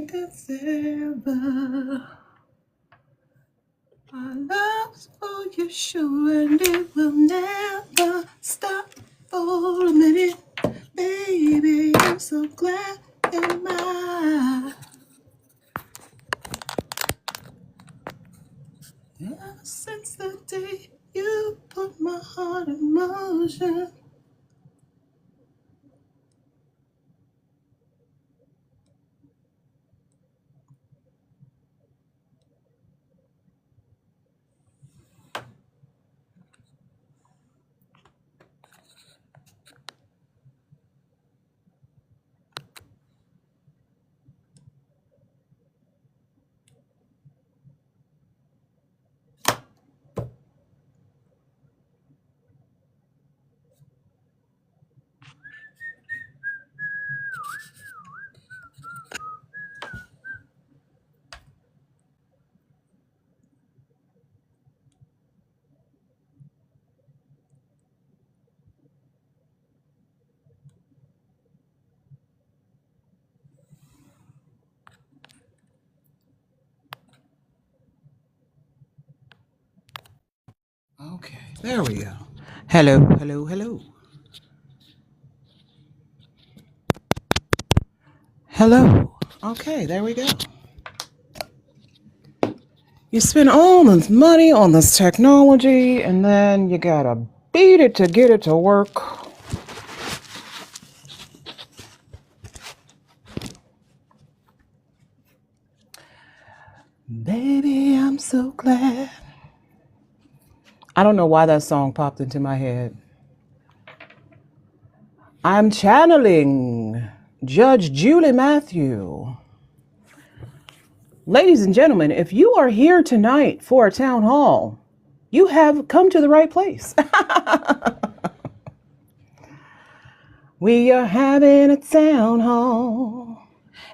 it's ever. Our love's for you sure, and it will never stop for a minute. Baby, I'm so glad you're mine. Ever since the day you put my heart in motion. Okay, there we go. Hello, hello, hello. Hello. Okay, there we go. You spend all this money on this technology, and then you gotta beat it to get it to work. Baby, I'm so glad. I don't know why that song popped into my head. I'm channeling Judge Juli Mathew. Ladies and gentlemen, if you are here tonight for a town hall, you have come to the right place. We are having a town hall,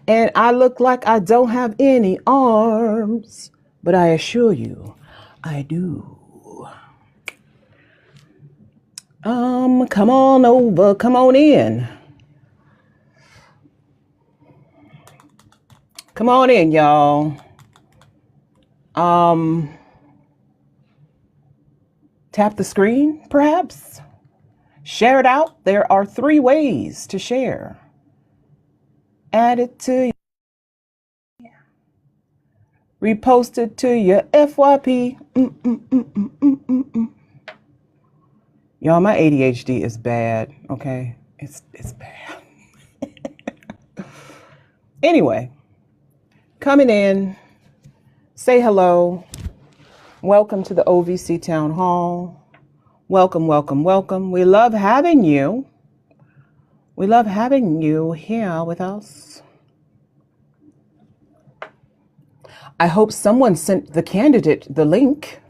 and I look like I don't have any arms, but I assure you, I do. Come on over, come on in. Come on in, y'all. Tap the screen, perhaps. Share it out. There are 3 ways to share. Add it to your, repost it to your FYP. Y'all, my ADHD is bad, okay? It's bad. Anyway, coming in, say hello. Welcome to the OVC Town Hall. Welcome, welcome, welcome. We love having you. We love having you here with us. I hope someone sent the candidate the link.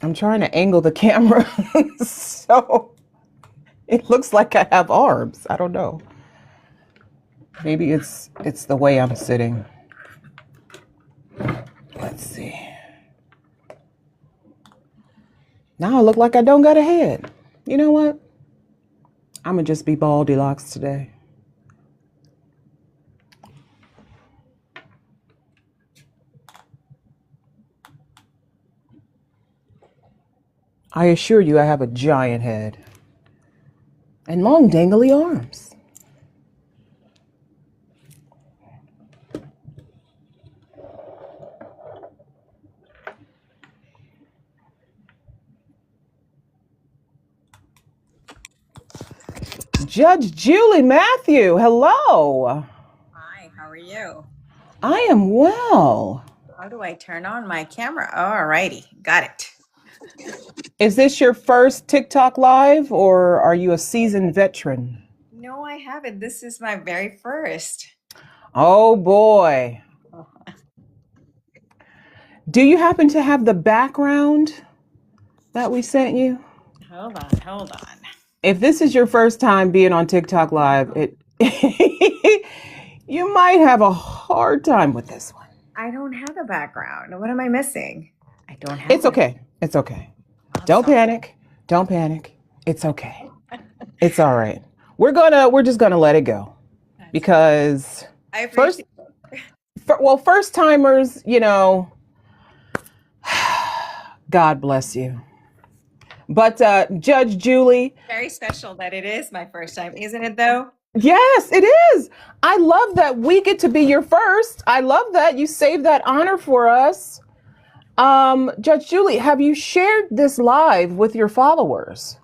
I'm trying to angle the camera so it looks like I have arms. I don't know. Maybe it's the way I'm sitting. Let's see. Now I look like I don't got a head. You know what? I'm gonna just be Baldilocks today. I assure you I have a giant head and long dangly arms. Judge Juli Mathew, hello. Hi, how are you? I am well. How do I turn on my camera? All righty, got it. Is this your first TikTok live, or are you a seasoned veteran? No, I haven't. This is my very first. Oh boy. Do you happen to have the background that we sent you? Hold on. If this is your first time being on TikTok live, you might have a hard time with this one. I don't have a background. What am I missing? I don't have It's it. okay. It's okay. I'm Don't sorry. panic. Don't panic. It's okay. Don't panic. Don't panic. It's okay. It's all right. We're just gonna let it go That's fine. because I first, appreciate it. first timers, God bless you. But Judge Julie, Very special that it is my first time, isn't it though? yes, it is. I love that we get to be your first. I love that you saved that honor for us. Judge Julie, have you shared this live with your followers?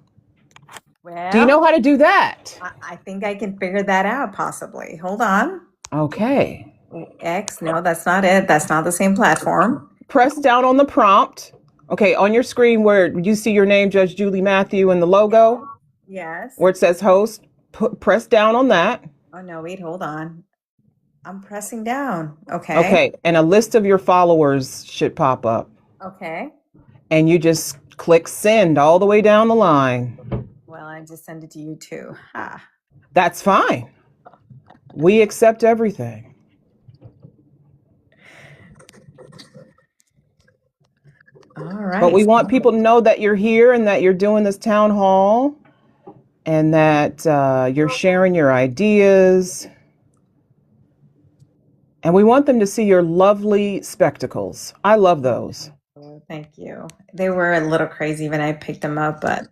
Do you know Well, how to do that? I think I can figure that out possibly. Hold on. Okay. X, no, that's not it. That's not the same platform. Press down on the prompt. Okay, on your screen where you see your name, Judge Julie Mathew, and the logo, Yes. where it says host, press down on that. Oh no, wait, hold on. I'm pressing down. Okay. Okay, and a list of your followers should pop up. Okay. And you just click send all the way down the line. Well, I just send it to you too. Ha. That's fine. We accept everything. All right. But we want people to know that you're here and that you're doing this town hall and that you're sharing your ideas. And we want them to see your lovely spectacles. I love those. Oh, thank you. They were a little crazy when I picked them up, but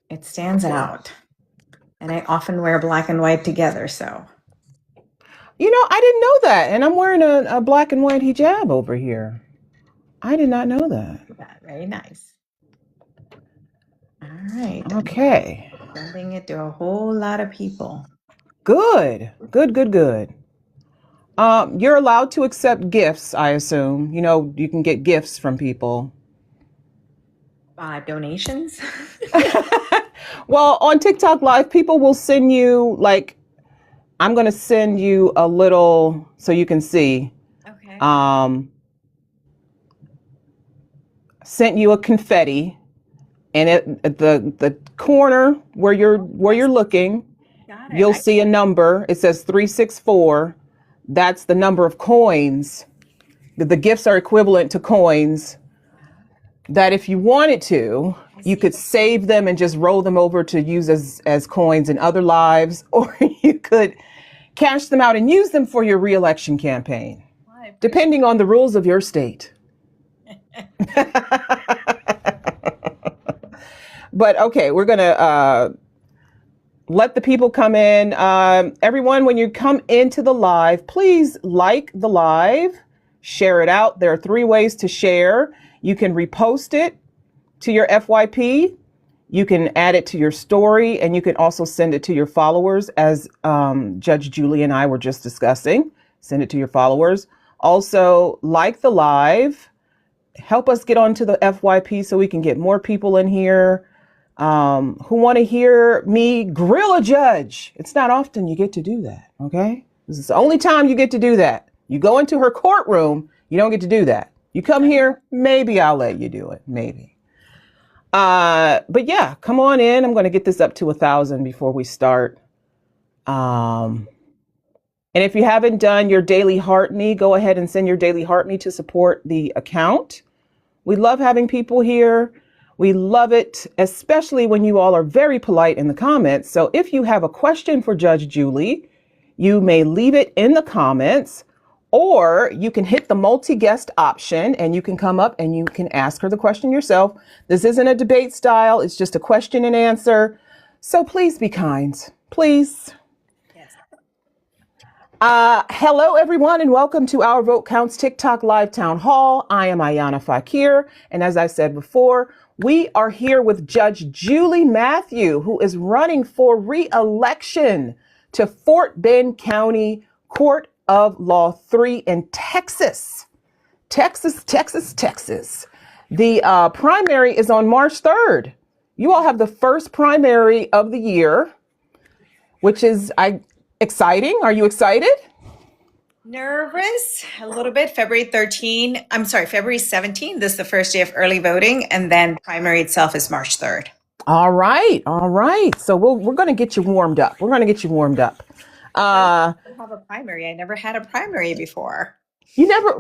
it stands out. And I often wear black and white together, so. I didn't know that. And I'm wearing a black and white hijab over here. I did not know that. Yeah, very nice. All right. Okay. Sending it to a whole lot of people. Good. Good. You're allowed to accept gifts, I assume. You can get gifts from people. Donations? Well, on TikTok Live, people will send you, I'm going to send you a little so you can see. Okay. Sent you a confetti, and at the corner where you're looking, Got it. you'll see a number. It says 364. That's the number of coins. The gifts are equivalent to coins that if you wanted to, you could save them and just roll them over to use as coins in other lives, or you could cash them out and use them for your reelection campaign, depending on the rules of your state. But okay, we're going to let the people come in. Everyone, when you come into the live, please like the live, share it out. There are 3 ways to share. You can repost it to your FYP. You can add it to your story, and you can also send it to your followers, as Judge Julie and I were just discussing. Send it to your followers. Also, like the live. Help us get onto the FYP so we can get more people in here who want to hear me grill a judge. It's not often you get to do that, okay? This is the only time you get to do that. You go into her courtroom, you don't get to do that. You come here, maybe I'll let you do it, maybe. But yeah, come on in. I'm going to get this up to 1,000 before we start. And if you haven't done your daily heart me, go ahead and send your daily heart me to support the account. We love having people here. We love it, especially when you all are very polite in the comments. So if you have a question for Judge Julie, you may leave it in the comments, or you can hit the multi-guest option and you can come up and you can ask her the question yourself. This isn't a debate style. It's just a question and answer. So please be kind. Please. Yes. Hello, everyone, and welcome to our Vote Counts TikTok Live Town Hall. I am Ayana Fakir, and as I said before, we are here with Judge Juli Mathew, who is running for re-election to Fort Bend County Court of Law 3 in Texas. Texas. The primary is on March 3rd. You all have the first primary of the year, which is exciting. Are you excited? Nervous a little bit. February 17. This is the first day of early voting, and then primary itself is March 3rd. All right. So we're going to get you warmed up. I have a primary. I never had a primary before. You never,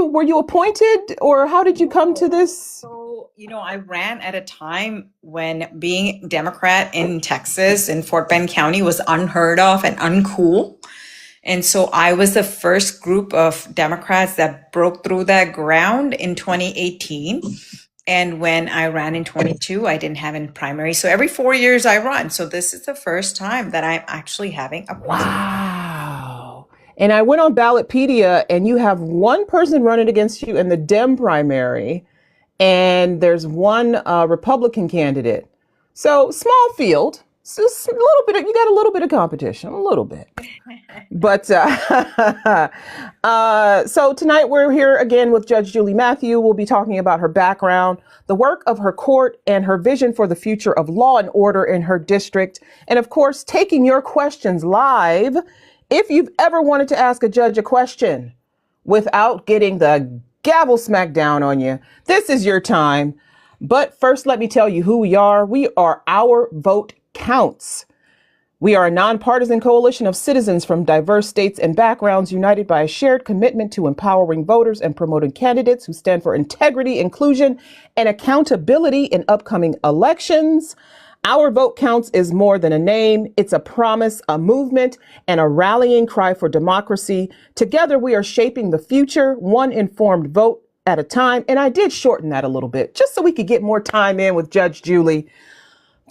were you appointed or how did you come to this? So, I ran at a time when being Democrat in Texas, in Fort Bend County, was unheard of and uncool. And so I was the first group of Democrats that broke through that ground in 2018. And when I ran in 22, I didn't have any primary. So every 4 years I run. So this is the first time that I'm actually having a primary. Wow. And I went on Ballotpedia and you have one person running against you in the Dem primary, and there's one Republican candidate. So small field, just a little bit. You got a little bit of competition, a little bit. But so tonight we're here again with Judge Juli Mathew. We'll be talking about her background, the work of her court, and her vision for the future of law and order in her district. And of course, taking your questions live. If you've ever wanted to ask a judge a question without getting the gavel smacked down on you, this is your time. But first, let me tell you who we are. We are Our Vote Counts. We are a nonpartisan coalition of citizens from diverse states and backgrounds united by a shared commitment to empowering voters and promoting candidates who stand for integrity, inclusion, and accountability in upcoming elections. Our Vote Counts is more than a name. It's a promise, a movement, and a rallying cry for democracy. Together, we are shaping the future, one informed vote at a time. And I did shorten that a little bit, just so we could get more time in with Judge Juli.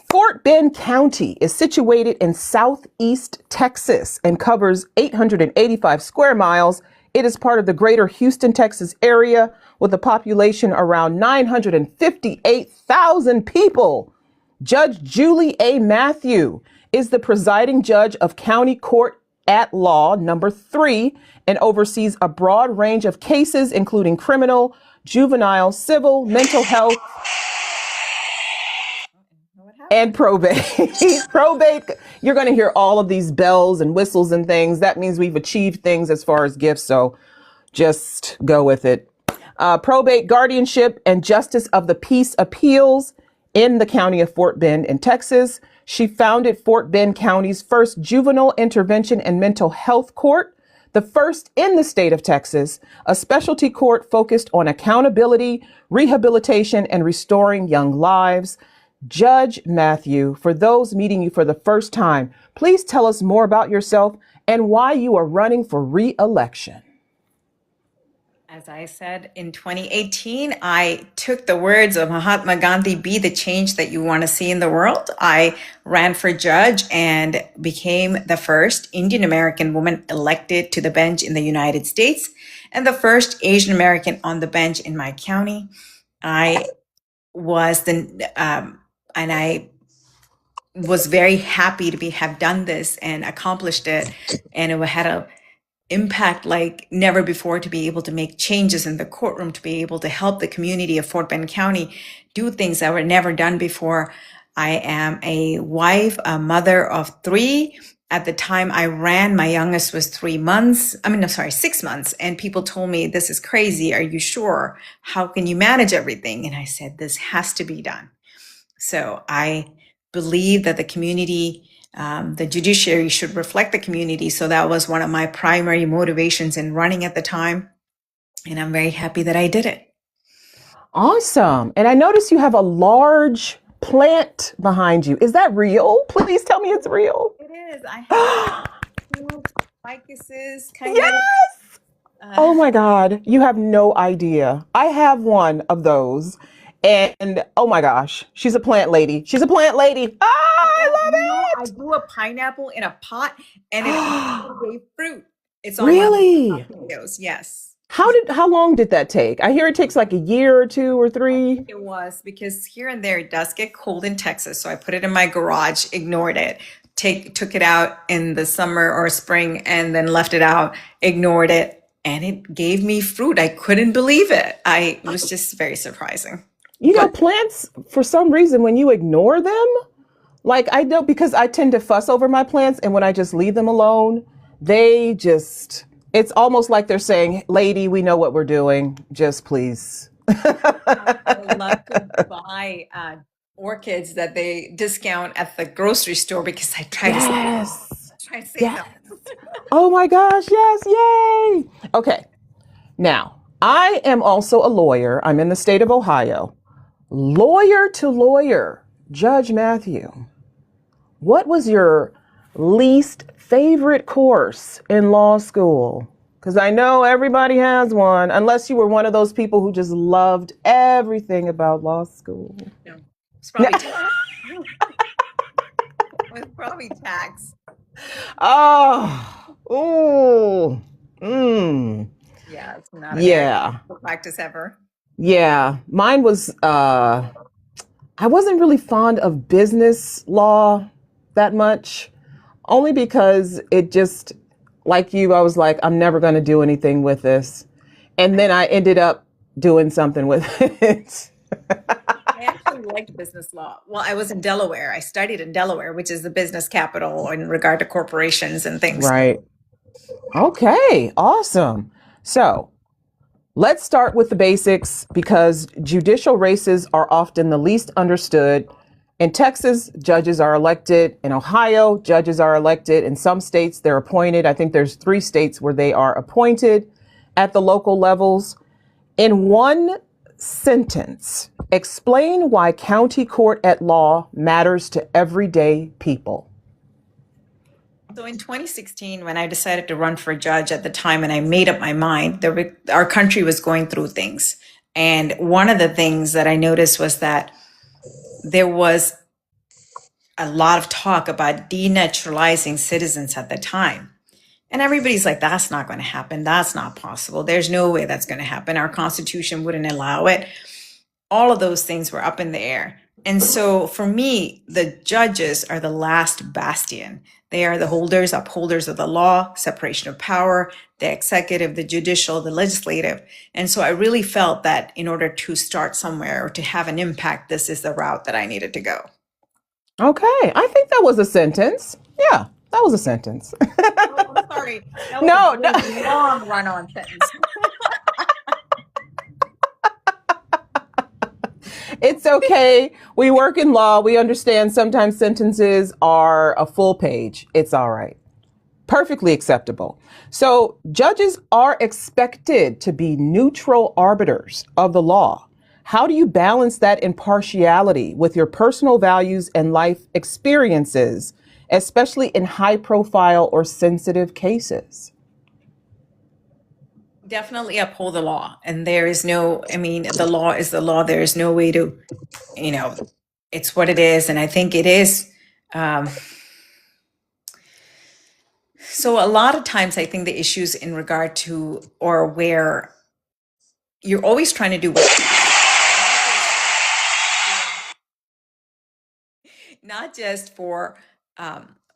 Fort Bend County is situated in southeast Texas and covers 885 square miles. It is part of the greater Houston, Texas area with a population around 958,000 people. Judge Juli A. Mathew is the presiding judge of County Court at Law number 3 and oversees a broad range of cases, including criminal, juvenile, civil, mental health, and probate. Probate, you're going to hear all of these bells and whistles and things. That means we've achieved things as far as gifts, so just go with it. Probate, guardianship, and justice of the peace appeals in the county of Fort Bend in Texas. She founded Fort Bend County's first juvenile intervention and mental health court, the first in the state of Texas, a specialty court focused on accountability, rehabilitation, and restoring young lives. Judge Mathew, for those meeting you for the first time, please tell us more about yourself and why you are running for re-election. As I said, in 2018, I took the words of Mahatma Gandhi, be the change that you want to see in the world. I ran for judge and became the first Indian American woman elected to the bench in the United States and the first Asian American on the bench in my county. I was I was very happy to have done this and accomplished it. And it had a impact like never before to be able to make changes in the courtroom, to be able to help the community of Fort Bend County do things that were never done before. I am a wife, a mother of 3. At the time I ran, my youngest was 6 months. And people told me, this is crazy. Are you sure? How can you manage everything? And I said, this has to be done. So I believe that the community, the judiciary should reflect the community. So that was one of my primary motivations in running at the time. And I'm very happy that I did it. Awesome. And I notice you have a large plant behind you. Is that real? Please tell me it's real. It is. I have ficuses. Yes. Oh my God. You have no idea. I have one of those. And oh my gosh, she's a plant lady. She's a plant lady. I love it. I grew a pineapple in a pot and it gave fruit. It's on really? Videos. Yes. How long did that take? I hear it takes like a year or 2 or 3. It was because here and there it does get cold in Texas. So I put it in my garage, ignored it, took it out in the summer or spring and then left it out, ignored it. And it gave me fruit. I couldn't believe it. It was just very surprising. You know, plants, for some reason, when you ignore them, like I know because I tend to fuss over my plants, and when I just leave them alone, it's almost like they're saying, lady, we know what we're doing. Just please. I would love to buy orchids that they discount at the grocery store because I try I say Yes. that. Oh my gosh, yes, yay. Okay, now I am also a lawyer. I'm in the state of Ohio. Lawyer to lawyer, Judge Mathew, what was your least favorite course in law school? Because I know everybody has one, unless you were one of those people who just loved everything about law school. No, it's probably tax. It's probably tax. Oh, ooh, Yeah, it's not a very yeah, good practice ever. yeah. Mine was, I wasn't really fond of business law that much, only because it just, like you, I was like, I'm never going to do anything with this. And then I ended up doing something with it. I actually liked business law. Well, I was in Delaware. I studied in Delaware, which is the business capital in regard to corporations and things. Right. Okay, awesome. So let's start with the basics because judicial races are often the least understood. In Texas, judges are elected. In Ohio, judges are elected. In some states, they're appointed. I think there's 3 states where they are appointed at the local levels. In one sentence, explain why county court at law matters to everyday people. So in 2016, when I decided to run for judge at the time and I made up my mind, our country was going through things. And one of the things that I noticed was that there was a lot of talk about denaturalizing citizens at the time. And everybody's like, that's not going to happen. That's not possible. There's no way that's going to happen. Our Constitution wouldn't allow it. All of those things were up in the air. And so for me, the judges are the last bastion. They are the upholders of the law, separation of power, the executive, the judicial, the legislative. And so I really felt that in order to start somewhere or to have an impact, this is the route that I needed to go. Okay, I think that was a sentence. Yeah, that was a sentence. Oh, I'm sorry. That was No, a no. really long run-on sentence. It's okay. We work in law. We understand sometimes sentences are a full page. It's all right. Perfectly acceptable. So judges are expected to be neutral arbiters of the law. How do you balance that impartiality with your personal values and life experiences, especially in high profile or sensitive cases? Definitely uphold the law. And there is no, I mean, the law is the law. There is no way to, it's what it is. And I think it is. So a lot of times I think the issues in regard to, or where you're always trying to do what, not just for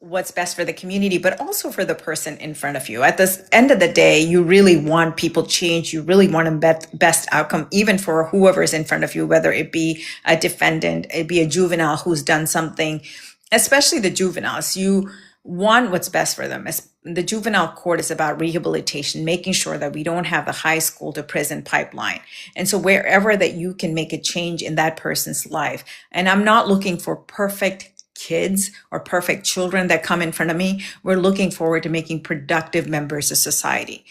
what's best for the community, but also for the person in front of you. At the end of the day, you really want people change. You really want a best outcome, even for whoever's in front of you, whether it be a defendant, it be a juvenile who's done something, especially the juveniles. You want what's best for them. The juvenile court is about rehabilitation, making sure that we don't have the high school to prison pipeline. And so wherever that you can make a change in that person's life, and I'm not looking for perfect kids or perfect children that come in front of me. We're looking forward to making productive members of society.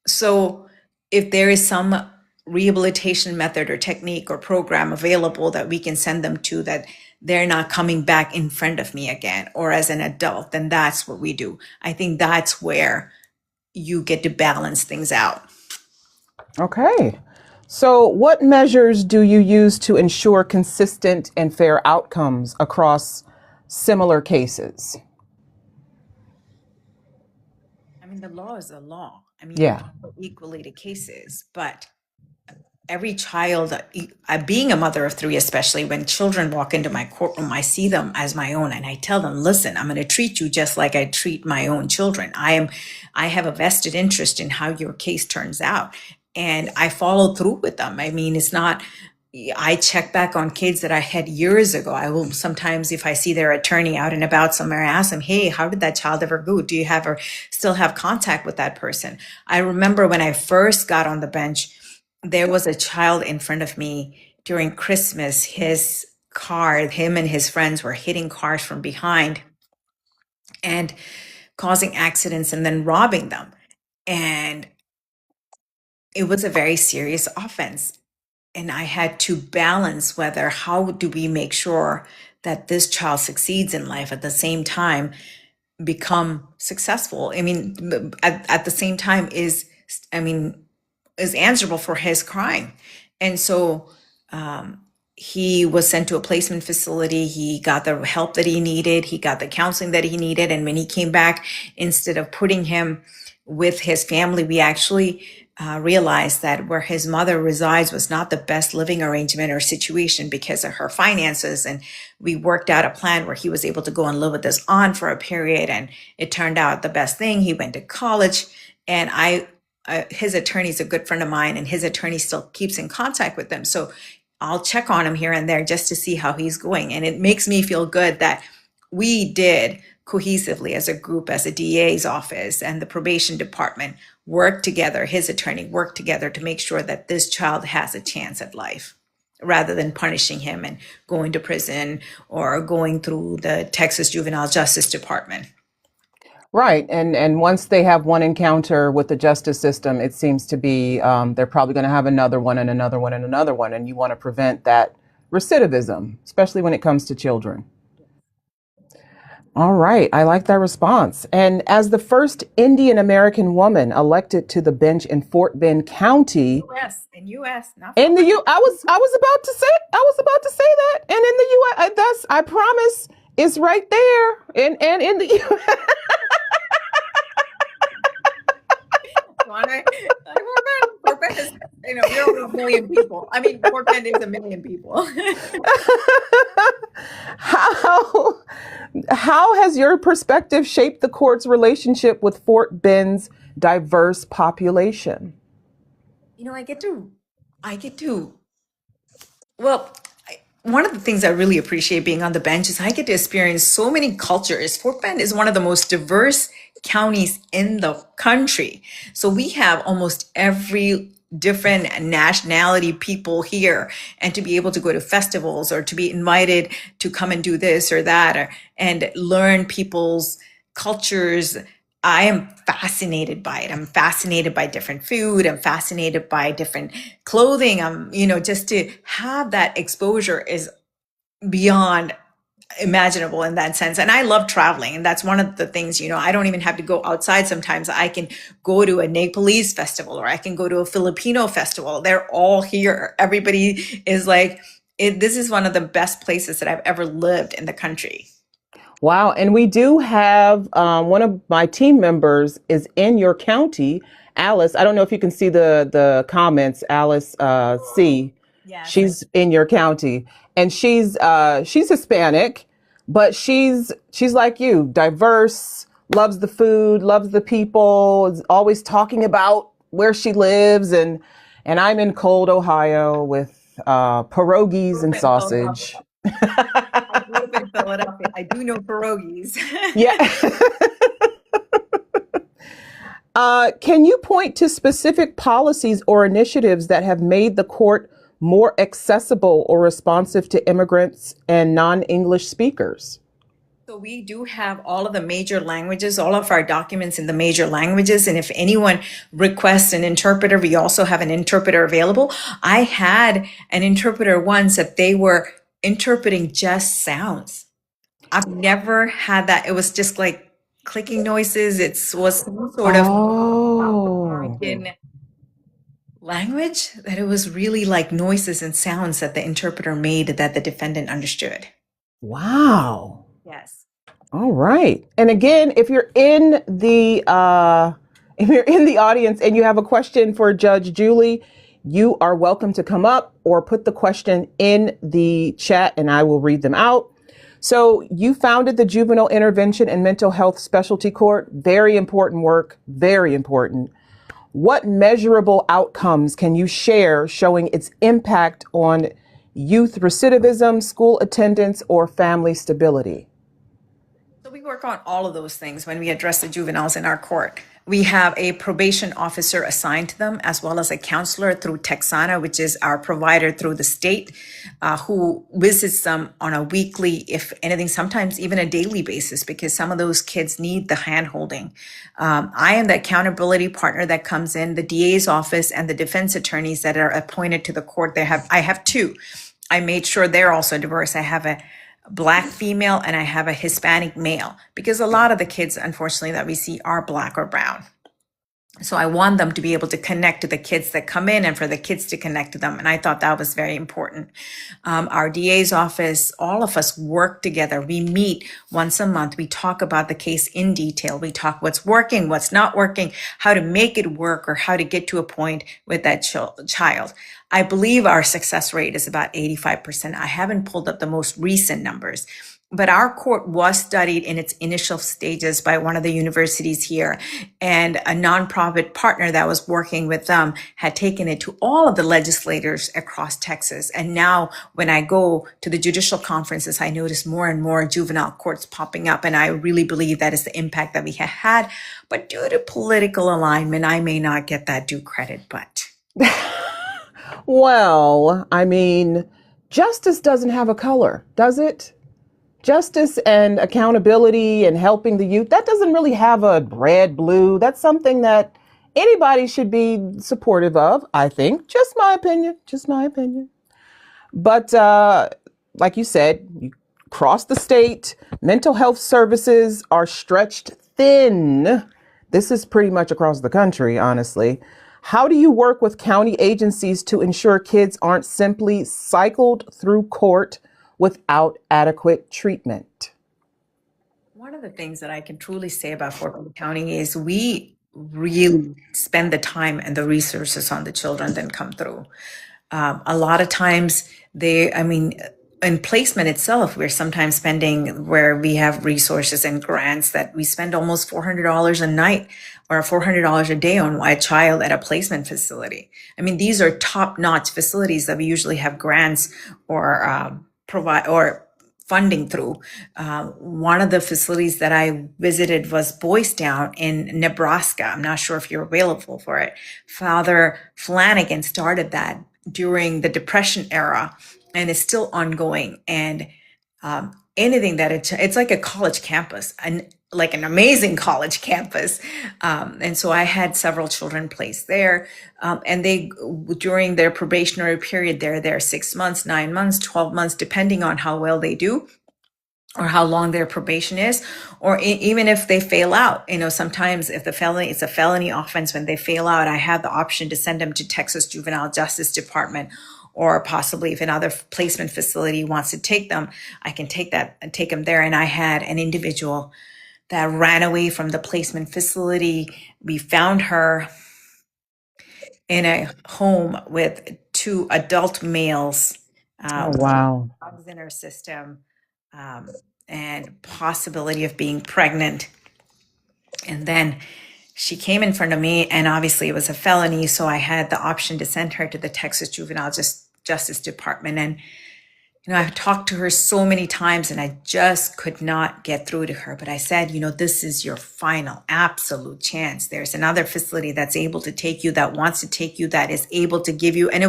So if there is some rehabilitation method or technique or program available that we can send them to, that they're not coming back in front of me again or as an adult, then that's what we do. I think that's where you get to balance things out. Okay. So, what measures do you use to ensure consistent and fair outcomes across similar cases? I mean, the law is the law. I mean, Yeah. equally to cases, but every child, being a mother of 3, especially when children walk into my courtroom, I see them as my own and I tell them, listen, I'm going to treat you just like I treat my own children. I have a vested interest in how your case turns out. And I follow through with them. I mean, it's not, I check back on kids that I had years ago. I will sometimes, if I see their attorney out and about somewhere, ask them, hey, how did that child ever go? Do you have or still have contact with that person? I remember when I first got on the bench, there was a child in front of me during Christmas. His car, him and his friends were hitting cars from behind. And causing accidents and then robbing them. And it was a very serious offense. And I had to balance whether how do we make sure that this child succeeds in life at the same time become successful. I mean, at the same time I mean, is answerable for his crime. And so he was sent to a placement facility. He got the help that he needed. He got the counseling that he needed. And when he came back, instead of putting him with his family, we actually realized that where his mother resides was not the best living arrangement or situation because of her finances. And we worked out a plan where he was able to go and live with his aunt for a period. And it turned out the best thing. He went to college, and his attorney is a good friend of mine, and his attorney still keeps in contact with them. So I'll check on him here and there just to see how he's going. And it makes me feel good that we did cohesively as a group, as a DA's office and the probation department, work together, his attorney worked together to make sure that this child has a chance at life rather than punishing him and going to prison or going through the Texas Juvenile Justice Department. Right. And once they have one encounter with the justice system, it seems to be they're probably going to have another one and another one and another one. And you want to prevent that recidivism, especially when it comes to children. All right. I like that response. And as the first Indian American woman elected to the bench in Fort Bend County, U.S., not in the U, I was about to say that. And in the U.S., that's, I promise, it's right there. And in the U.S. Fort Bend is, we're over 1 million people. I mean, Fort Bend is 1 million people. How has your perspective shaped the court's relationship with Fort Bend's diverse population? I get to, well, one of the things I really appreciate being on the bench is I get to experience so many cultures. Fort Bend is one of the most diverse counties in the country. So we have almost every different nationality people here, and to be able to go to festivals or to be invited to come and do this or that and learn people's cultures. I am fascinated by it. I'm fascinated by different food. I'm fascinated by different clothing. Just to have that exposure is beyond imaginable in that sense. And I love traveling. And that's one of the things, I don't even have to go outside sometimes. I can go to a Nepalese festival or I can go to a Filipino festival. They're all here. Everybody is like, this is one of the best places that I've ever lived in the country. Wow. And we do have one of my team members is in your county, Alice. I don't know if you can see the comments, Alice C. Yeah, she's in your county, and she's Hispanic, but she's like you, diverse, loves the food, loves the people, is always talking about where she lives, and I'm in cold Ohio with pierogies and sausage. I grew up in Philadelphia. I do know pierogies. Yeah. Can you point to specific policies or initiatives that have made the court more accessible or responsive to immigrants and non-English speakers? So we do have all of the major languages, all of our documents in the major languages. And if anyone requests an interpreter, we also have an interpreter available. I had an interpreter once that they were interpreting just sounds. I've never had that. It was just like clicking noises. It was some sort of American language that it was really like noises and sounds that the interpreter made that the defendant understood. Wow. Yes. All right. And again, if you're in the audience and you have a question for Judge Juli, you are welcome to come up or put the question in the chat and I will read them out. So you founded the Juvenile Intervention and Mental Health Specialty Court. Very important work. Very important. What measurable outcomes can you share showing its impact on youth recidivism, school attendance, or family stability? So we work on all of those things when we address the juveniles in our court. We have a probation officer assigned to them, as well as a counselor through Texana, which is our provider through the state, who visits them on a weekly, if anything, sometimes even a daily basis, because some of those kids need the hand holding. I am the accountability partner that comes in, the DA's office and the defense attorneys that are appointed to the court. I have two. I made sure they're also diverse. I have a Black female and I have a Hispanic male, because a lot of the kids, unfortunately, that we see are Black or brown. So I want them to be able to connect to the kids that come in and for the kids to connect to them. And I thought that was very important. Our DA's office, all of us work together. We meet once a month. We talk about the case in detail. We talk what's working, what's not working, how to make it work, or how to get to a point with that child. I believe our success rate is about 85%. I haven't pulled up the most recent numbers, but our court was studied in its initial stages by one of the universities here, and a nonprofit partner that was working with them had taken it to all of the legislators across Texas. And now when I go to the judicial conferences, I notice more and more juvenile courts popping up. And I really believe that is the impact that we have had. But due to political alignment, I may not get that due credit, but. Well, I mean, justice doesn't have a color, does it? Justice and accountability and helping the youth, that doesn't really have a red, blue. That's something that anybody should be supportive of, I think. Just my opinion. Just my opinion. But like you said, you cross the state, mental health services are stretched thin. This is pretty much across the country, honestly. How do you work with county agencies to ensure kids aren't simply cycled through court without adequate treatment? One of the things that I can truly say about Fort Bend County is we really spend the time and the resources on the children that come through. A lot of times in placement itself, we're sometimes spending, where we have resources and grants, that we spend almost $400 a night or $400 a day on a child at a placement facility. I mean, these are top-notch facilities that we usually have grants or provide or funding through. One of the facilities that I visited was Boys Town in Nebraska. I'm not sure if you're available for it. Father Flanagan started that during the Depression era, and it's still ongoing. And anything that it's like a college campus, and like an amazing college campus. And so I had several children placed there, and they, during their probationary period, they're there 6 months, 9 months, 12 months, depending on how well they do or how long their probation is, or even if they fail out. Sometimes if it's a felony offense, when they fail out, I have the option to send them to Texas Juvenile Justice Department, or possibly if another placement facility wants to take them, I can take them there. And I had an individual that ran away from the placement facility. We found her in a home with 2 adult males. Oh, wow. Drugs in her system, and possibility of being pregnant. And then she came in front of me, and obviously it was a felony. So I had the option to send her to the Texas Juvenile Justice Department. And I've talked to her so many times, and I just could not get through to her. But I said, this is your final absolute chance. There's another facility that's able to take you, that wants to take you, that is able to give you. And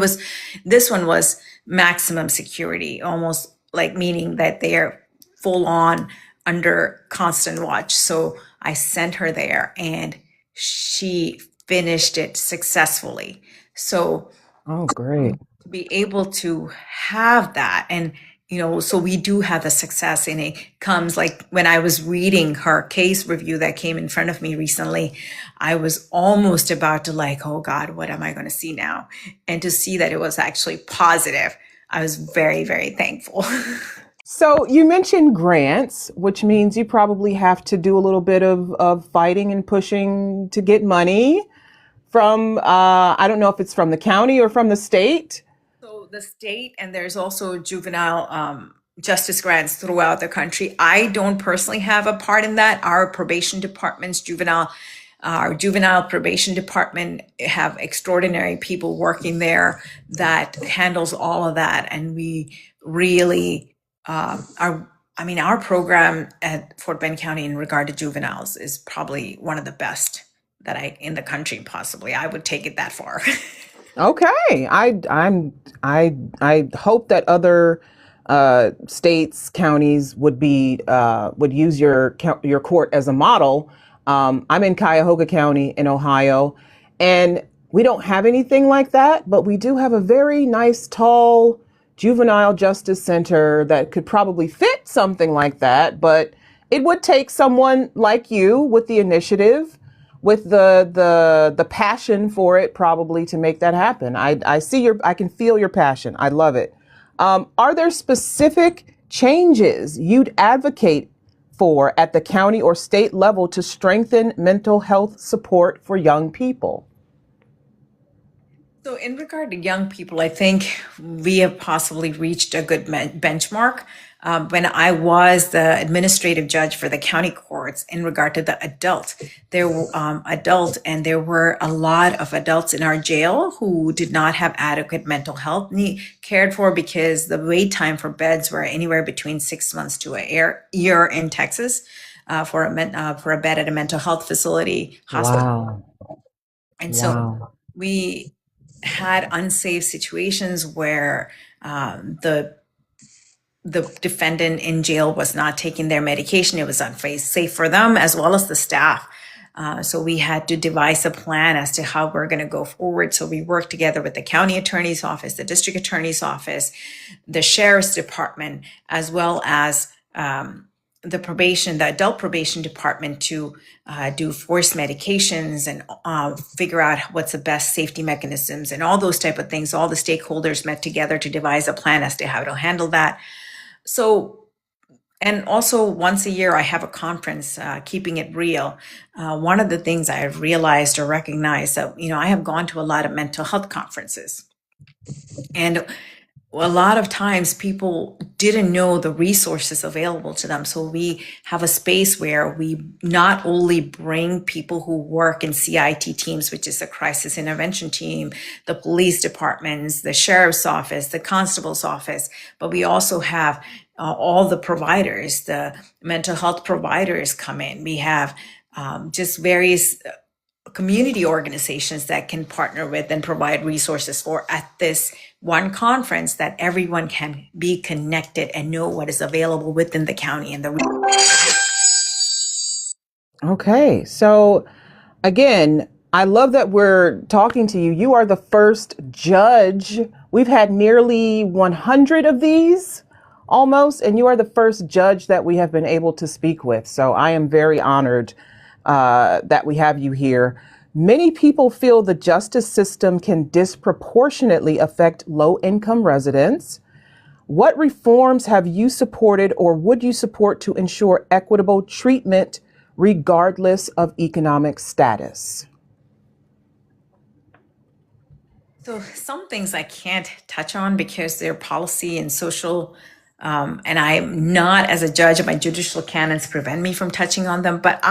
this one was maximum security, almost like meaning that they are full on under constant watch. So I sent her there, and she finished it successfully. So, oh, great. To be able to have that, and so we do have the success, and it comes like when I was reading her case review that came in front of me recently, I was almost about to oh God, what am I going to see now? And to see that it was actually positive, I was very, very thankful. So you mentioned grants, which means you probably have to do a little bit of fighting and pushing to get money from, I don't know if it's from the county or from the state. So the state, and there's also juvenile justice grants throughout the country. I don't personally have a part in that. Our probation departments, our juvenile probation department have extraordinary people working there that handles all of that. And we really are I mean, our program at Fort Bend County in regard to juveniles is probably one of the best that in the country, possibly. I would take it that far. Okay, I hope that other states, counties would use your court as a model. I'm in Cuyahoga County in Ohio, and we don't have anything like that, but we do have a very nice, tall juvenile justice center that could probably fit something like that. But it would take someone like you with the initiative, with the passion for it, probably, to make that happen. I can feel your passion. I love it. Are there specific changes you'd advocate for at the county or state level to strengthen mental health support for young people? So, in regard to young people, I think we have possibly reached a good benchmark. When I was the administrative judge for the county courts, in regard to the and there were a lot of adults in our jail who did not have adequate mental health cared for, because the wait time for beds were anywhere between 6 months to a year in Texas for a bed at a mental health facility hospital. Wow. And so we had unsafe situations where the defendant in jail was not taking their medication. It was unsafe for them as well as the staff. So we had to devise a plan as to how we're going to go forward. So we worked together with the county attorney's office, the district attorney's office, the sheriff's department, as well as the adult probation department, to do forced medications and figure out what's the best safety mechanisms and all those type of things. All the stakeholders met together to devise a plan as to how to handle that. So, and also once a year, I have a conference, Keeping It Real. One of the things I have realized or recognized that, I have gone to a lot of mental health conferences, and a lot of times people didn't know the resources available to them. So we have a space where we not only bring people who work in CIT teams, which is the crisis intervention team, the police departments, the sheriff's office, the constable's office, but we also have all the providers, the mental health providers come in. We have just various community organizations that can partner with and provide resources for at this one conference, that everyone can be connected and know what is available within the county and the region. Okay, so again, I love that we're talking to you. You are the first judge. We've had nearly 100 of these almost, and you are the first judge that we have been able to speak with. So I am very honored that we have you here. Many people feel the justice system can disproportionately affect low-income residents. What reforms have you supported or would you support to ensure equitable treatment regardless of economic status? So some things I can't touch on because they're policy and social, and I'm not, as a judge, my judicial canons prevent me from touching on them. But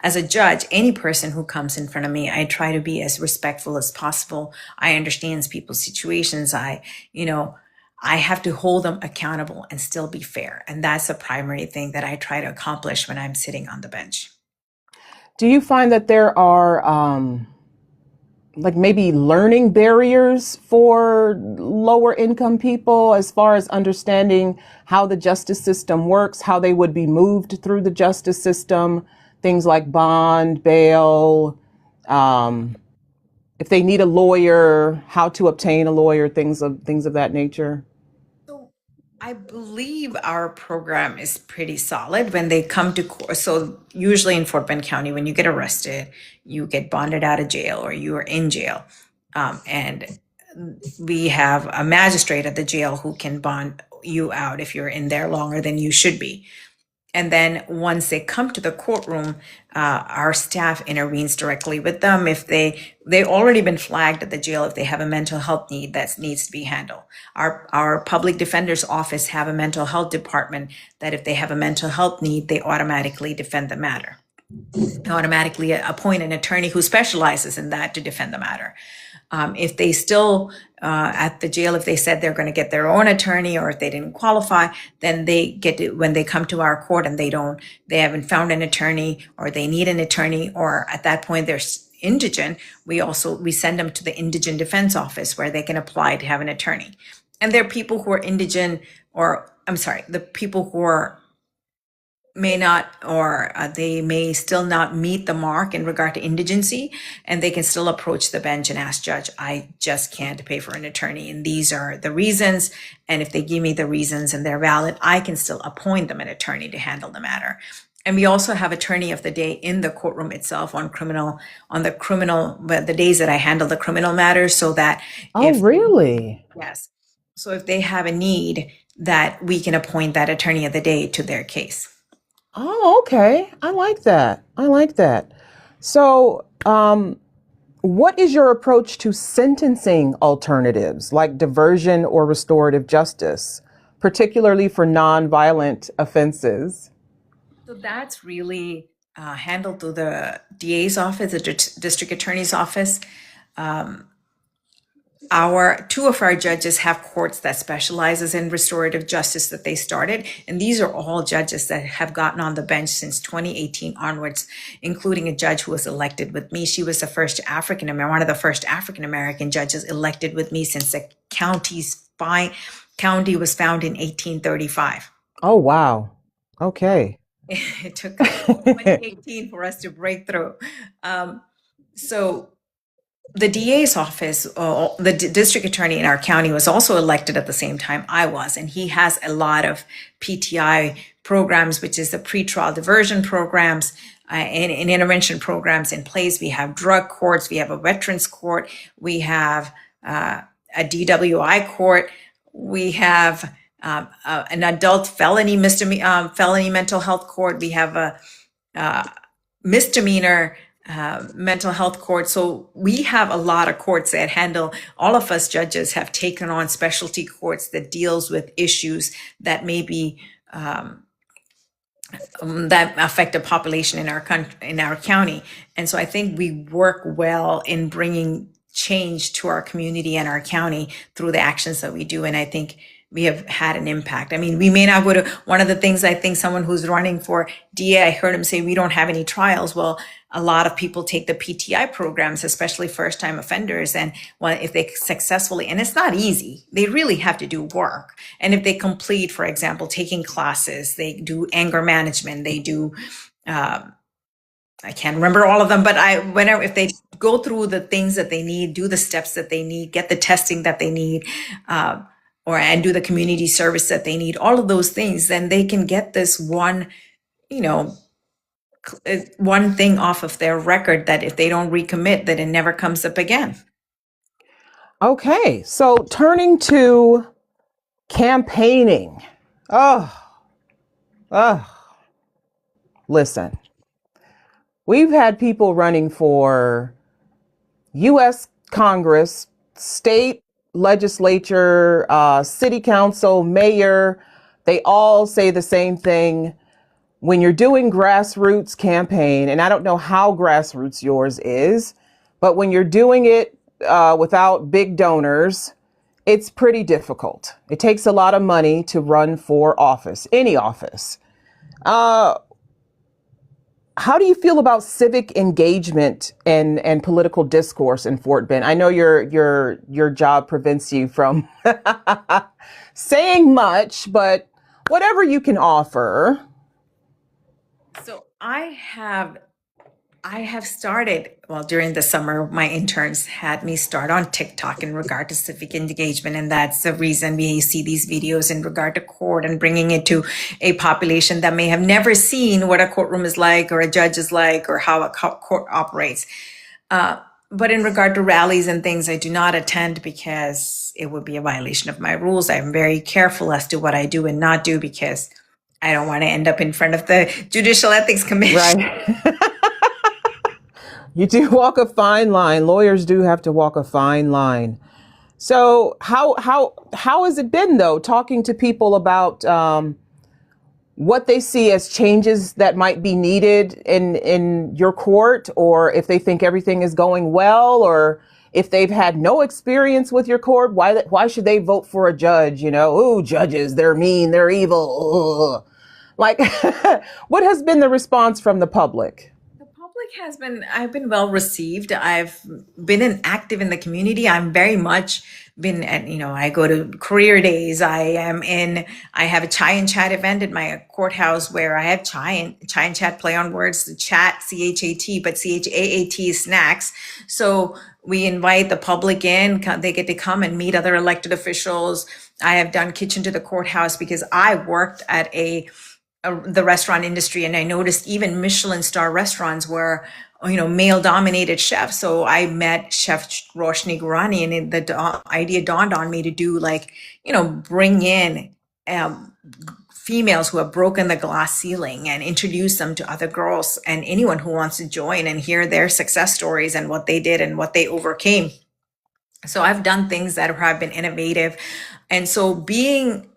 as a judge, any person who comes in front of me, I try to be as respectful as possible. I understand people's situations. I have to hold them accountable and still be fair. And that's the primary thing that I try to accomplish when I'm sitting on the bench. Do you find that there are maybe learning barriers for lower income people as far as understanding how the justice system works, how they would be moved through the justice system? Things like bond, bail, if they need a lawyer, how to obtain a lawyer, things of that nature. So I believe our program is pretty solid when they come to court. So usually in Fort Bend County, when you get arrested, you get bonded out of jail or you are in jail. And we have a magistrate at the jail who can bond you out if you're in there longer than you should be. And then once they come to the courtroom, our staff intervenes directly with them. If they've already been flagged at the jail, if they have a mental health need that needs to be handled. Our public defender's office have a mental health department that if they have a mental health need, they automatically defend the matter. They automatically appoint an attorney who specializes in that to defend the matter. If they still at the jail, if they said they're going to get their own attorney, or if they didn't qualify, then they get to, when they come to our court and they haven't found an attorney, or they need an attorney, or at that point they're indigent, we send them to the Indigent Defense Office where they can apply to have an attorney. And there are people who are indigent, or I'm sorry, the people who are may not, or they may still not meet the mark in regard to indigency, and they can still approach the bench and ask, Judge, I just can't pay for an attorney, and these are the reasons. And if they give me the reasons and they're valid, I can still appoint them an attorney to handle the matter. And we also have attorney of the day in the courtroom itself on the days that I handle the criminal matters, so that really? Yes. So if they have a need, that we can appoint that attorney of the day to their case. Oh, okay. I like that. So, what is your approach to sentencing alternatives like diversion or restorative justice, particularly for nonviolent offenses? So that's really handled through the DA's office, the district attorney's office. Two of our judges have courts that specializes in restorative justice that they started. And these are all judges that have gotten on the bench since 2018 onwards, including a judge who was elected with me. She was one of the first African-American judges elected with me since the county was founded in 1835. Oh, wow. Okay. It took 2018 for us to break through. So the DA's office, the district attorney in our county, was also elected at the same time I was, and he has a lot of PTI programs, which is the pretrial diversion programs and intervention programs in place. We have drug courts, we have a veterans court, we have a DWI court, we have an adult felony mental health court, we have a misdemeanor mental health court. So we have a lot of courts that handle, all of us judges have taken on specialty courts that deals with issues that may be that affect a population in our county. And so I think we work well in bringing change to our community and our county through the actions that we do. And I think we have had an impact. I mean, we may not go to, one of the things I think someone who's running for DA, I heard him say, we don't have any trials. Well, a lot of people take the PTI programs, especially first-time offenders. And if they successfully, and it's not easy, they really have to do work. And if they complete, for example, taking classes, they do anger management, they do, I can't remember all of them, but if they go through the things that they need, do the steps that they need, get the testing that they need, and do the community service that they need, all of those things, then they can get this one thing off of their record, that if they don't recommit, that it never comes up again. Okay, so turning to campaigning. Listen, we've had people running for U.S. Congress, state legislature, city council, mayor. They all say the same thing. When you're doing grassroots campaign, and I don't know how grassroots yours is, but when you're doing it without big donors, it's pretty difficult. It takes a lot of money to run for office, any office. How do you feel about civic engagement and political discourse in Fort Bend? I know your job prevents you from saying much, but whatever you can offer. So I have started, during the summer, my interns had me start on TikTok in regard to civic engagement. And that's the reason we see these videos in regard to court and bringing it to a population that may have never seen what a courtroom is like, or a judge is like, or how a court operates. But in regard to rallies and things, I do not attend because it would be a violation of my rules. I'm very careful as to what I do and not do, because I don't want to end up in front of the Judicial Ethics Commission. Right. You do walk a fine line. Lawyers do have to walk a fine line. So how has it been, though, talking to people about what they see as changes that might be needed in your court, or if they think everything is going well, or if they've had no experience with your court, why should they vote for a judge? Oh, judges, they're mean, they're evil. Ugh. Like, what has been the response from the public? I've been well received. I've been active in the community. I'm very much been at, I go to career days. I have a chai and chat event at my courthouse where I have chai and chat, play on words, the chat, CHAT, but CHAAT is snacks. So we invite the public in, they get to come and meet other elected officials. I have done kitchen to the courthouse because I worked at the restaurant industry, and I noticed even Michelin star restaurants were, male dominated chefs. So I met Chef Roshni Gurani, and the idea dawned on me to do bring in females who have broken the glass ceiling and introduce them to other girls and anyone who wants to join and hear their success stories and what they did and what they overcame. So I've done things that have been innovative. And so being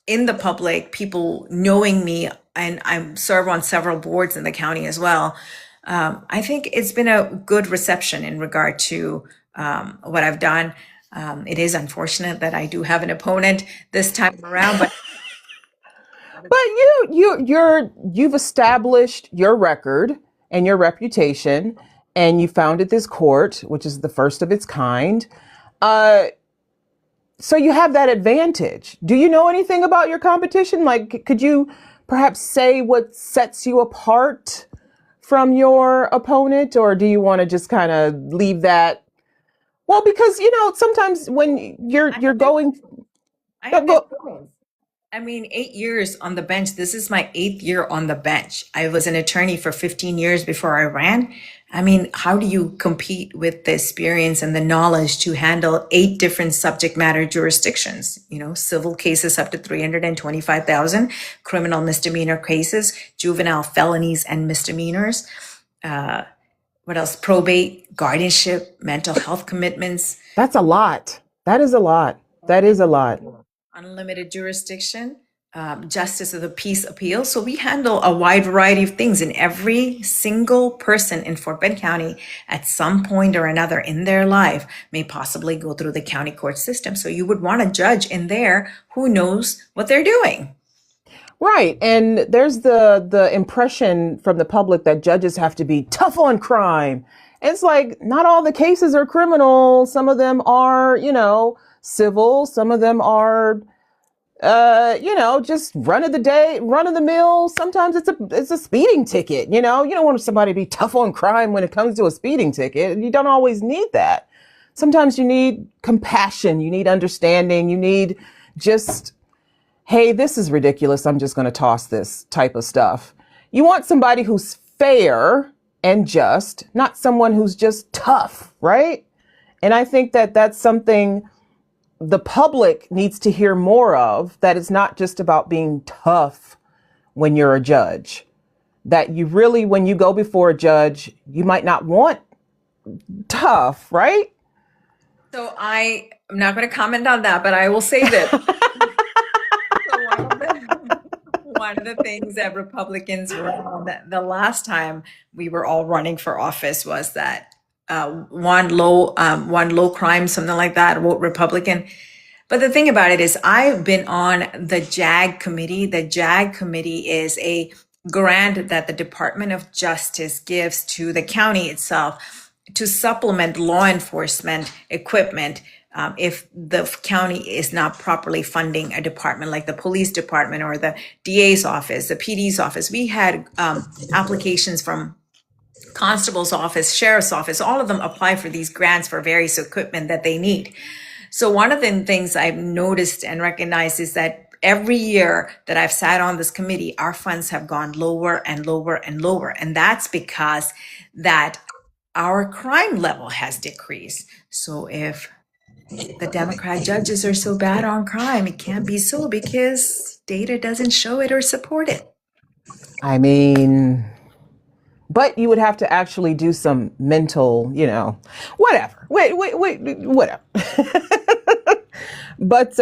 in the public, people knowing me, and I serve on several boards in the county as well. I think it's been a good reception in regard to what I've done. It is unfortunate that I do have an opponent this time around, but you've established your record and your reputation, and you founded this court, which is the first of its kind. So you have that advantage. Do you know anything about your competition? Like, could you perhaps say what sets you apart from your opponent, or do you want to just kind of leave that? Well, because sometimes when you're going, I have 8 years on the bench. This is my 8th year on the bench. I was an attorney for 15 years before I ran. How do you compete with the experience and the knowledge to handle 8 different subject matter jurisdictions? Civil cases up to 325,000, criminal misdemeanor cases, juvenile felonies and misdemeanors. What else? Probate, guardianship, mental health commitments. That's a lot. That is a lot. That is a lot. Unlimited jurisdiction, justice of the peace appeal. So we handle a wide variety of things, and every single person in Fort Bend County at some point or another in their life may possibly go through the county court system. So you would want a judge in there who knows what they're doing. Right. And there's the impression from the public that judges have to be tough on crime. And it's like, not all the cases are criminal. Some of them are, civil. Some of them are, just run of the mill. Sometimes it's a speeding ticket. You don't want somebody to be tough on crime when it comes to a speeding ticket. You don't always need that. Sometimes you need compassion. You need understanding. You need just, hey, this is ridiculous. I'm just going to toss this type of stuff. You want somebody who's fair and just, not someone who's just tough, right? And I think that that's something the public needs to hear more of, that it's not just about being tough when you're a judge. That you really, when you go before a judge, you might not want tough, right? So I'm not going to comment on that, but I will say this. One of the things that Republicans were, the last time we were all running for office, was that one low crime, something like that, vote Republican. But the thing about it is, I've been on the JAG committee. The JAG committee is a grant that the Department of Justice gives to the county itself to supplement law enforcement equipment if the county is not properly funding a department like the police department or the DA's office, the PD's office. We had applications from constable's office, sheriff's office, all of them apply for these grants for various equipment that they need. So one of the things I've noticed and recognized is that every year that I've sat on this committee, our funds have gone lower and lower and lower. And that's because that our crime level has decreased. So if the Democrat judges are so bad on crime, it can't be so, because data doesn't show it or support it. But you would have to actually do some mental, whatever. Whatever. But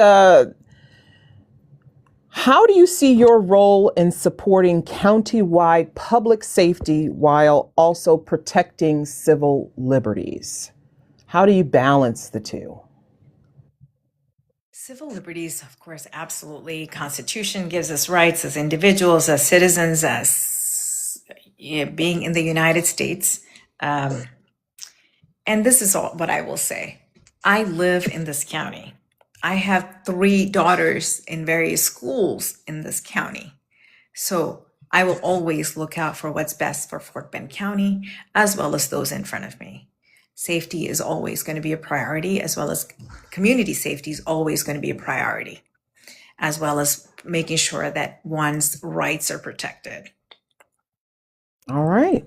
how do you see your role in supporting countywide public safety while also protecting civil liberties? How do you balance the two? Civil liberties, of course, absolutely. Constitution gives us rights as individuals, as citizens, as being in the United States. And this is all what I will say. I live in this county. I have 3 daughters in various schools in this county. So I will always look out for what's best for Fort Bend County, as well as those in front of me. Safety is always going to be a priority, as well as community safety is always going to be a priority, as well as making sure that one's rights are protected. All right.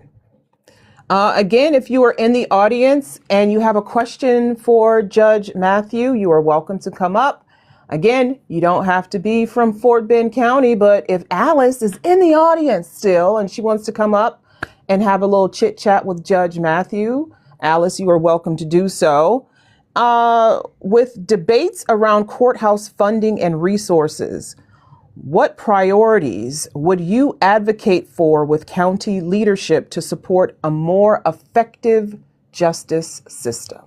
Again, if you are in the audience and you have a question for Judge Mathew, you are welcome to come up. Again, you don't have to be from Fort Bend County, but if Alice is in the audience still and she wants to come up and have a little chit chat with Judge Mathew, Alice, you are welcome to do so. With debates around courthouse funding and resources, what priorities would you advocate for with county leadership to support a more effective justice system?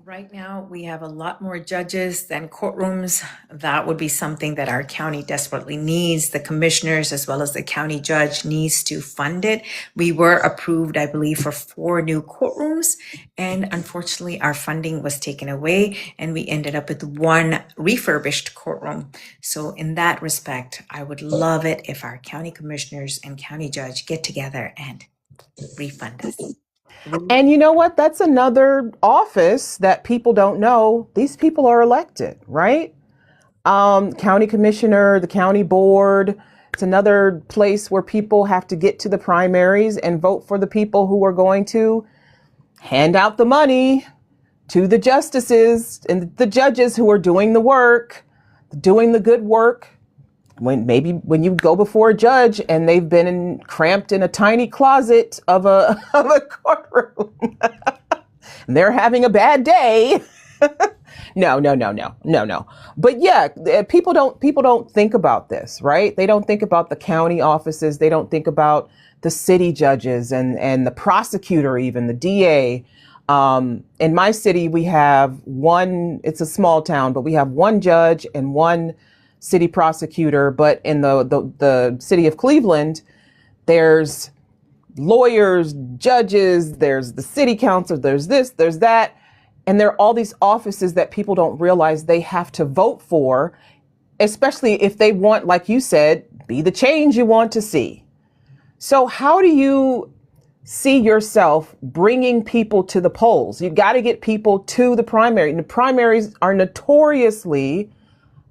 Right now, we have a lot more judges than courtrooms. That would be something that our county desperately needs. The commissioners, as well as the county judge, needs to fund it. We were approved, I believe, for 4 new courtrooms, and unfortunately, our funding was taken away, and we ended up with 1 refurbished courtroom. So in that respect, I would love it if our county commissioners and county judge get together and refund us. And you know what? That's another office that people don't know. These people are elected, right? County commissioner, the county board. It's another place where people have to get to the primaries and vote for the people who are going to hand out the money to the justices and the judges who are doing the work, doing the good work. When you go before a judge and they've been cramped in a tiny closet of a courtroom and they're having a bad day. No. But yeah, people don't think about this, right? They don't think about the county offices. They don't think about the city judges and the prosecutor, even the DA. In my city, we have it's a small town, but we have 1 judge and 1 city prosecutor. But in the city of Cleveland, there's lawyers, judges, there's the city council, there's this, there's that. And there are all these offices that people don't realize they have to vote for, especially if they want, like you said, be the change you want to see. So how do you see yourself bringing people to the polls? You got to get people to the primary. And the primaries are notoriously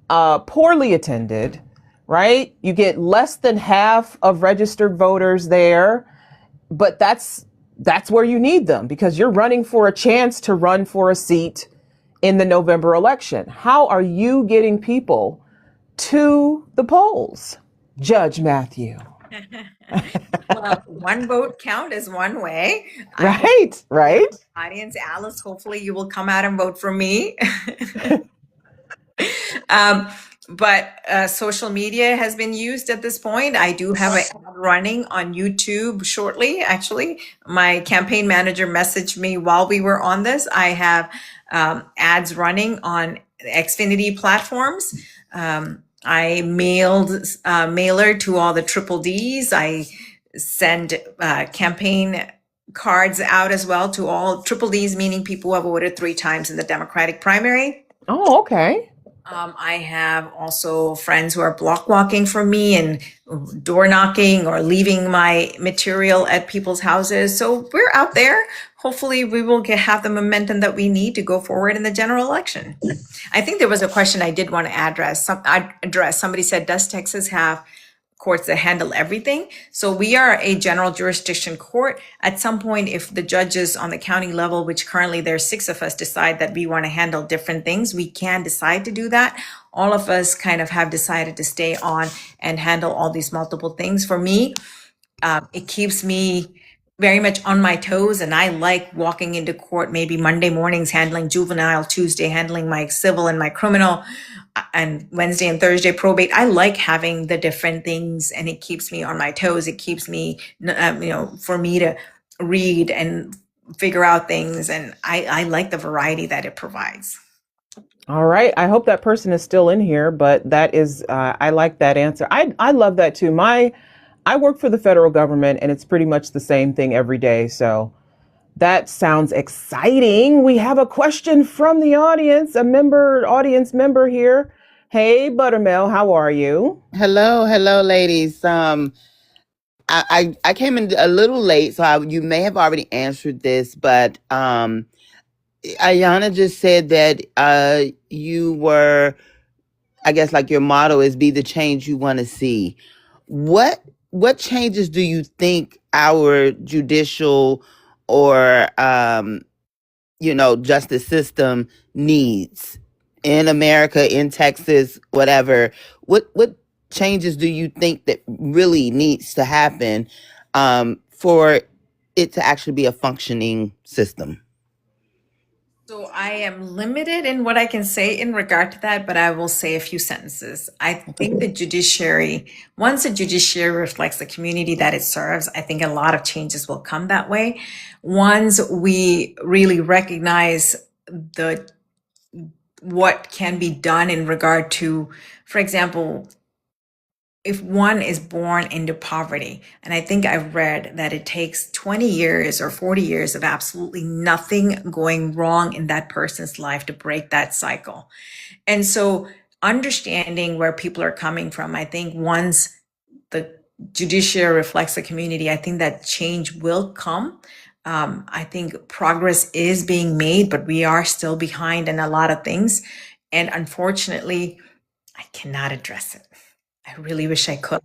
poorly attended, right? You get less than half of registered voters there, but that's where you need them because you're running for a chance to run for a seat in the November election. How are you getting people to the polls, Judge Mathew? Well, 1 vote count is one way. Right. Audience, Alice, hopefully you will come out and vote for me. But social media has been used at this point. I do have an ad running on YouTube shortly. Actually, my campaign manager messaged me while we were on this. I have ads running on Xfinity platforms. I mailed mailer to all the triple Ds. I send campaign cards out as well to all triple Ds, meaning people who have voted 3 times in the Democratic primary. Oh, okay. I have also friends who are block walking for me and door knocking or leaving my material at people's houses. So we're out there. Hopefully we will have the momentum that we need to go forward in the general election. I think there was a question I did want to address. Somebody said, does Texas have courts that handle everything? So we are a general jurisdiction court. At some point, if the judges on the county level, which currently there's 6 of us, decide that we want to handle different things, we can decide to do that. All of us kind of have decided to stay on and handle all these multiple things. For me, it keeps me very much on my toes, and I like walking into court maybe Monday mornings handling juvenile, Tuesday handling my civil and my criminal, and Wednesday and Thursday probate. I like having the different things, and it keeps me on my toes. It keeps me, for me to read and figure out things. And I like the variety that it provides. All right. I hope that person is still in here, but that is, I like that answer. I love that too. I work for the federal government and it's pretty much the same thing every day. So that sounds exciting. We have a question from the audience, audience member here. Hey, Buttermel, how are you? Hello, ladies. I came in a little late, so you may have already answered this, but Ayana just said that you were, I guess, like your motto is be the change you want to see. What what changes do you think our judicial or justice system needs in America, in Texas, whatever? What changes do you think that really needs to happen for it to actually be a functioning system? So I am limited in what I can say in regard to that, but I will say a few sentences. I think the judiciary, once the judiciary reflects the community that it serves, I think a lot of changes will come that way. Once we really recognize the what can be done in regard to, for example, if one is born into poverty, and I think I've read that it takes 20 years or 40 years of absolutely nothing going wrong in that person's life to break that cycle. And so understanding where people are coming from, I think once the judiciary reflects the community, I think that change will come. I think progress is being made, but we are still behind in a lot of things. And unfortunately, I cannot address it. I really wish I could.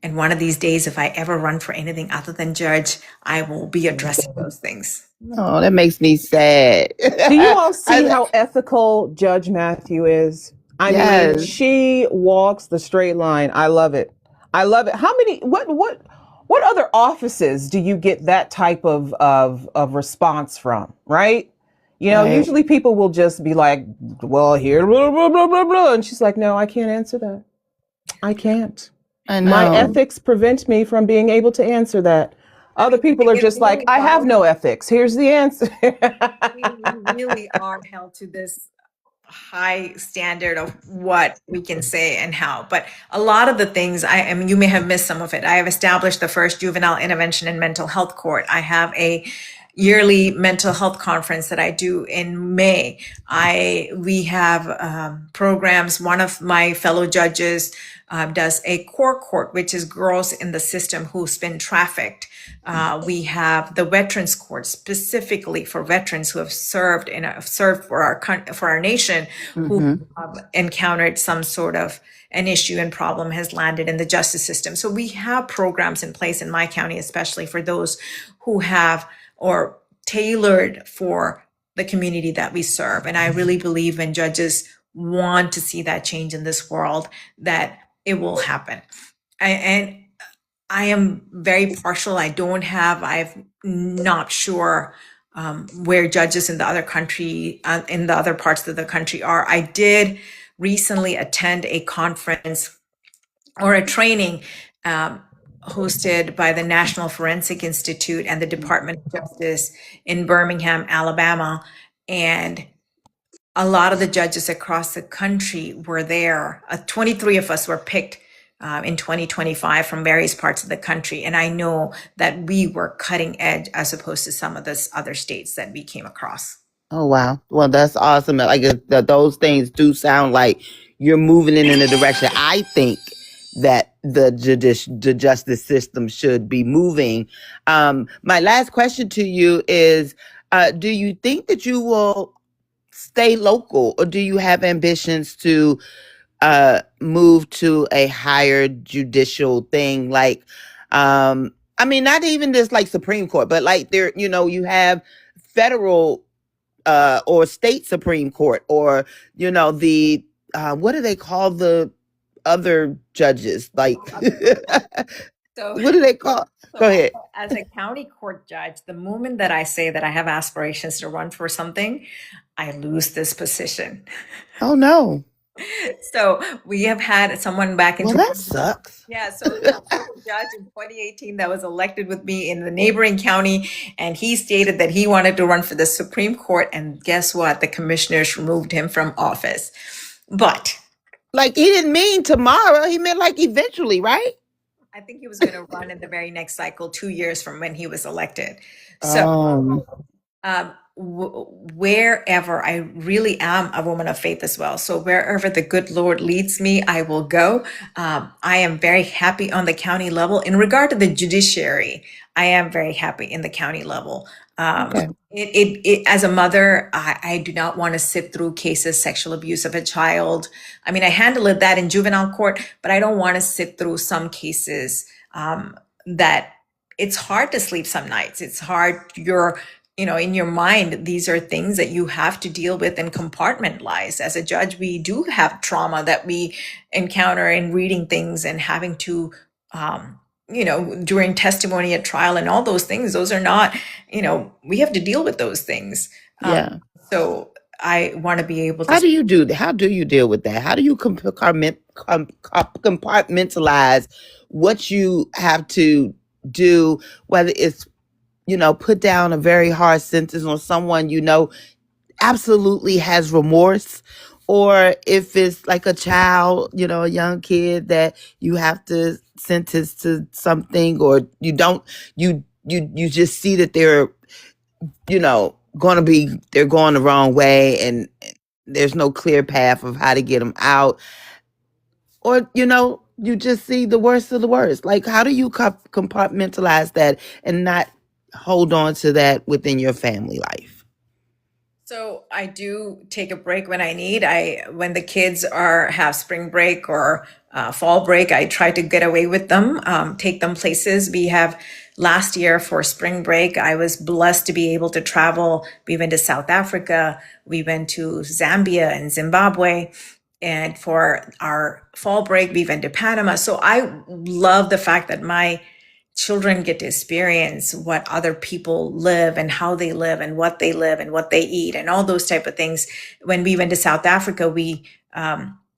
And one of these days, if I ever run for anything other than judge, I will be addressing those things. Oh, that makes me sad. Do you all see how ethical Judge Matthew is? I mean, Yes, she walks the straight line. I love it. I love it. What other offices do you get that type of response from, right? You know, right. usually people will just be like, well, here, blah, blah, blah, blah, blah. And she's like, no, I can't answer that. I can't. I My know. ethics prevent me from being able to answer that. Other people are It just like, really I have no ethics. Here's the answer. we really are held to this high standard of what we can say and how. But a lot of the things, I mean, you may have missed some of it. I have established the first juvenile intervention and mental health court. I have a yearly mental health conference that I do in May. We have programs. One of my fellow judges does a core court, which is girls in the system who've been trafficked. We have the Veterans Court specifically for veterans who have served for our nation, Hmm. who have encountered some sort of an issue and problem has landed in the justice system. So we have programs in place in my county, especially for those who have or tailored for the community that we serve. And I really believe when judges want to see that change in this world, that it will happen. And I am very partial. I'm not sure where judges in the other country, in the other parts of the country are. I did recently attend a conference or a training hosted by the National Forensic Institute and the Department of Justice in Birmingham, Alabama. And a lot of the judges across the country were there. 23 of us were picked in 2025 from various parts of the country. And I know that we were cutting edge as opposed to some of the other states that we came across. Oh wow. Well, that's awesome. Like those things do sound like you're moving in a direction I think that the justice system should be moving. My last question to you is, do you think that you will stay local, or do you have ambitions to move to a higher judicial thing? Like, I mean, not even just like Supreme Court, but like you have federal or state Supreme Court, or the what do they call the other judges? Like, So, what do they call? Go so ahead. as a county court judge, the moment that I say that I have aspirations to run for something, I lose this position. Oh no. So we have had someone back in Well, that sucks. yeah, so there was a judge in 2018 that was elected with me in the neighboring county, and he stated that he wanted to run for the Supreme Court. And guess what? The commissioners removed him from office. But Like, he didn't mean tomorrow. He meant like eventually, right? I think he was going to run in the very next cycle, 2 years from when he was elected. So wherever I really am a woman of faith as well. So wherever the good Lord leads me, I will go. I am very happy on the county level. In regard to the judiciary, I am very happy in the county level. Okay. As a mother, I do not want to sit through cases, sexual abuse of a child. I mean, I handled that in juvenile court, but I don't want to sit through some cases that it's hard to sleep some nights. It's hard. In your mind, these are things that you have to deal with and compartmentalize. As a judge, we do have trauma that we encounter in reading things and having to, during testimony at trial and all those things. Those are not, we have to deal with those things. Yeah. So I want to be able to. How do you deal with that? How do you compartmentalize what you have to do, whether it's, put down a very hard sentence on someone absolutely has remorse, or if it's like a child, a young kid that you have to sentence to something, or you just see that they're they're going the wrong way and there's no clear path of how to get them out, or you just see the worst of the worst. Like, how do you compartmentalize that and not hold on to that within your family life? So I do take a break when I need. When the kids have spring break or fall break, I try to get away with them, take them places. We have last year for spring break, I was blessed to be able to travel. We went to South Africa, we went to Zambia and Zimbabwe. And for our fall break, we went to Panama. So I love the fact that my children get to experience what other people live and how they live and what they live and what they eat and all those type of things. When we went to South Africa, we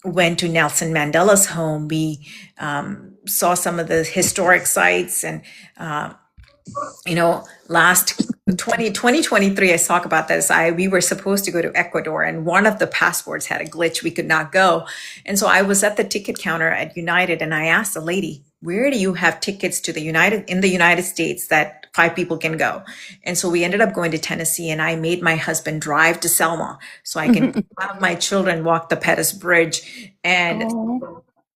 went to Nelson Mandela's home. We saw some of the historic sites and, last 2023, I talk about this. We were supposed to go to Ecuador and one of the passports had a glitch. We could not go. And so I was at the ticket counter at United and I asked the lady, where do you have tickets to in the United States that 5 people can go? And so we ended up going to Tennessee and I made my husband drive to Selma so I can have my children walk the Pettus Bridge and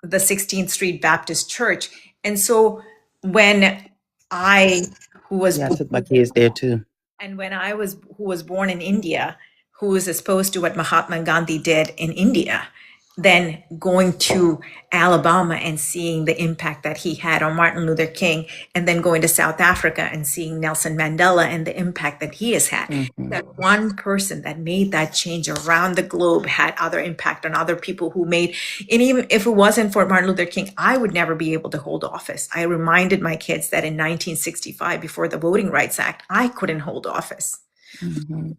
the 16th Street Baptist Church. And so when I took my kids there too. And when who was born in India, who was exposed to what Mahatma Gandhi did in India, then going to Alabama and seeing the impact that he had on Martin Luther King, and then going to South Africa and seeing Nelson Mandela and the impact that he has had. Mm-hmm. That one person that made that change around the globe had other impact on other people who made, and even if it wasn't for Martin Luther King, I would never be able to hold office. I reminded my kids that in 1965, before the Voting Rights Act, I couldn't hold office. Mm-hmm.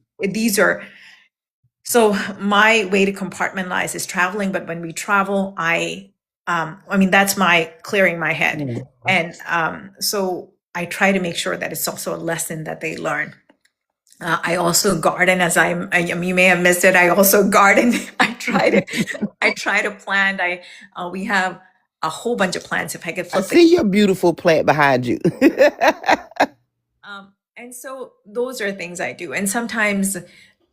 So my way to compartmentalize is traveling, but when we travel, that's my clearing my head. Mm-hmm. And so I try to make sure that it's also a lesson that they learn. I also garden you may have missed it. I also garden. I try to plant. We have a whole bunch of plants. If I could flip see your beautiful plant behind you. And so those are things I do. And sometimes,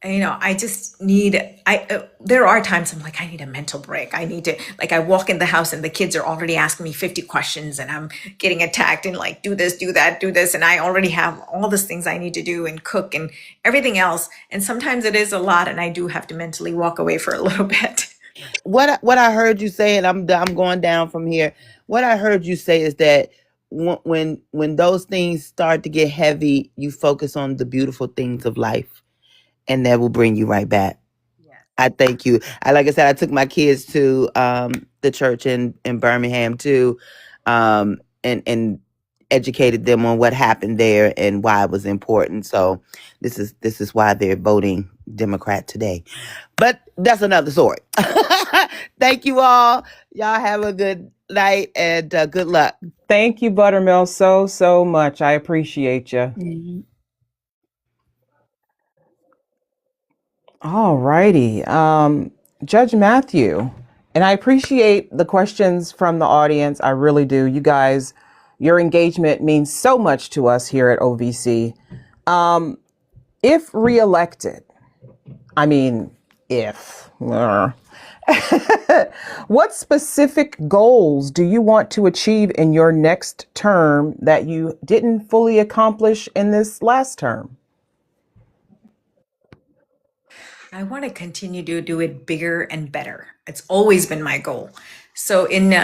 I just there are times I'm like, I need a mental break. I need to, I walk in the house and the kids are already asking me 50 questions and I'm getting attacked and do this, do that, do this. And I already have all these things I need to do and cook and everything else. And sometimes it is a lot and I do have to mentally walk away for a little bit. What I heard you say, and I'm going down from here. What I heard you say is that when those things start to get heavy, you focus on the beautiful things of life. And that will bring you right back. Yeah. I thank you. Like I said, I took my kids to the church in Birmingham too, and educated them on what happened there and why it was important. So this is why they're voting Democrat today. But that's another story. Thank you all. Y'all have a good night and good luck. Thank you, Buttermilk, so much. I appreciate you. All righty. Judge Mathew, and I appreciate the questions from the audience. I really do. You guys, your engagement means so much to us here at OVC. If reelected, I mean, if, what specific goals do you want to achieve in your next term that you didn't fully accomplish in this last term? I want to continue to do it bigger and better. It's always been my goal. So in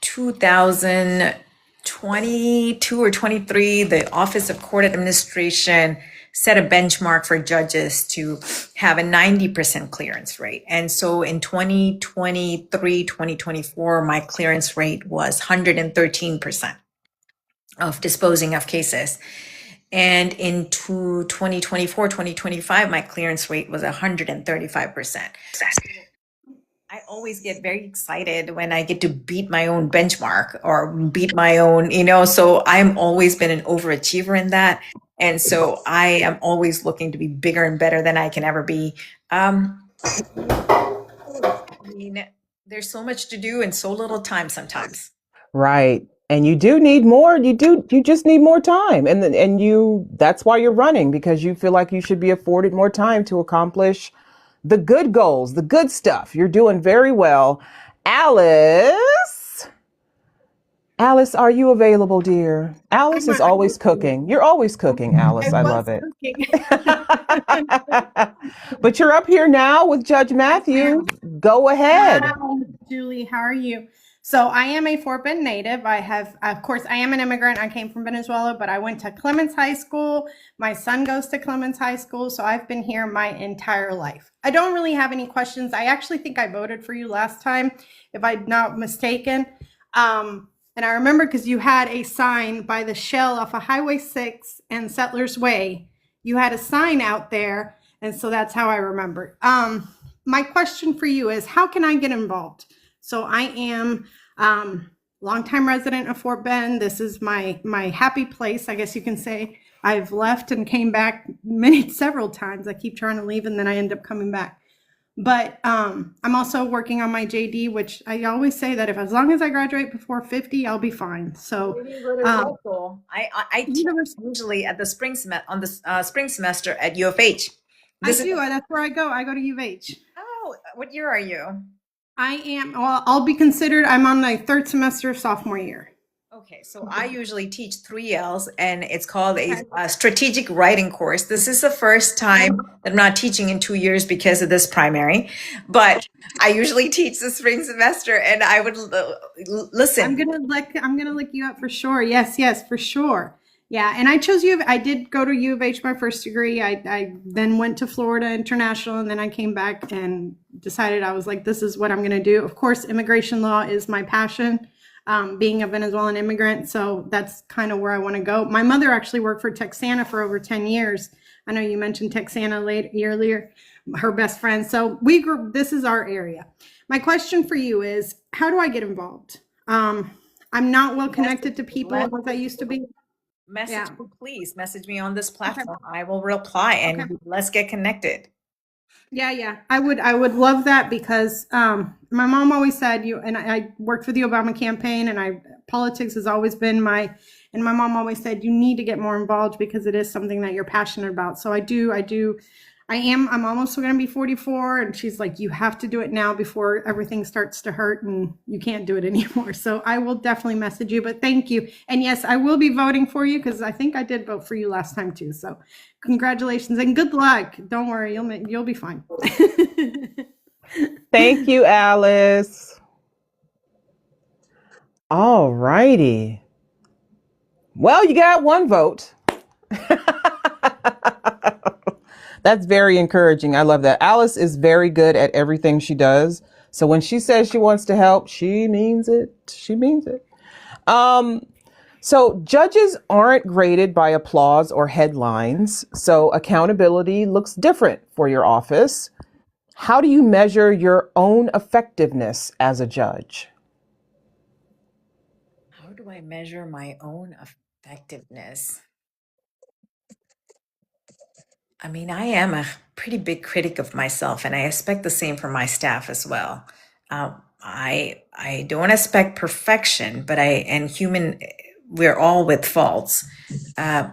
2022 or 23, the Office of Court Administration set a benchmark for judges to have a 90% clearance rate. And so in 2023, 2024, my clearance rate was 113% of disposing of cases. And in 2024, 2025, my clearance rate was 135%. I always get very excited when I get to beat my own benchmark or beat my own, so I'm always been an overachiever in that. And so I am always looking to be bigger and better than I can ever be. I mean, there's so much to do and so little time sometimes. Right. And you do need more. You just need more time. And that's why you're running, because you feel like you should be afforded more time to accomplish the good goals, the good stuff. You're doing very well. Alice, are you available, dear? Alice is always cooking. You're always cooking, Alice. I love it. But you're up here now with Judge Mathew. Go ahead. Hi, Julie, how are you? So I am a Fort Bend native. I am an immigrant. I came from Venezuela, but I went to Clements High School. My son goes to Clements High School, so I've been here my entire life. I don't really have any questions. I actually think I voted for you last time, if I'm not mistaken. And I remember because you had a sign by the Shell off of Highway 6 and Settlers Way. You had a sign out there, and so that's how I remember. My question for you is, how can I get involved? So I am longtime resident of Fort Bend. This is my happy place, I guess you can say. I've left and came back several times. I keep trying to leave and then I end up coming back. But I'm also working on my JD, which I always say that as long as I graduate before 50, I'll be fine. So I teach usually at the spring semester at U of H. That's where I go. I go to U of H. Oh, what year are you? I'll be considered, I'm on my third semester of sophomore year. Okay, so I usually teach 3Ls, and it's called a strategic writing course. This is the first time that I'm not teaching in 2 years because of this primary, but I usually teach the spring semester, and I would listen. I'm gonna look you up for sure. Yes, for sure. Yeah, and I chose I did go to U of H my first degree. I then went to Florida International, and then I came back and decided I was like, this is what I'm going to do. Of course, immigration law is my passion, being a Venezuelan immigrant. So that's kind of where I want to go. My mother actually worked for Texana for over 10 years. I know you mentioned Texana earlier, her best friend. So this is our area. My question for you is, how do I get involved? I'm not well connected to people as I used to be. Please message me on this platform. Okay. I will reply and let's get connected. Yeah. I would love that because my mom always said I worked for the Obama campaign and politics has always been and my mom always said you need to get more involved because it is something that you're passionate about. So I'm almost going to be 44 and she's like, you have to do it now before everything starts to hurt and you can't do it anymore. So I will definitely message you, but thank you. And yes, I will be voting for you because I think I did vote for you last time too. So congratulations and good luck. Don't worry, you'll be fine. Thank you, Alice. All righty. Well, you got one vote. That's very encouraging. I love that. Alice is very good at everything she does. So when she says she wants to help, she means it. She means it. So judges aren't graded by applause or headlines. So accountability looks different for your office. How do you measure your own effectiveness as a judge? How do I measure my own effectiveness? I mean, I am a pretty big critic of myself, and I expect the same from my staff as well. I don't expect perfection, but we're all with faults. Uh,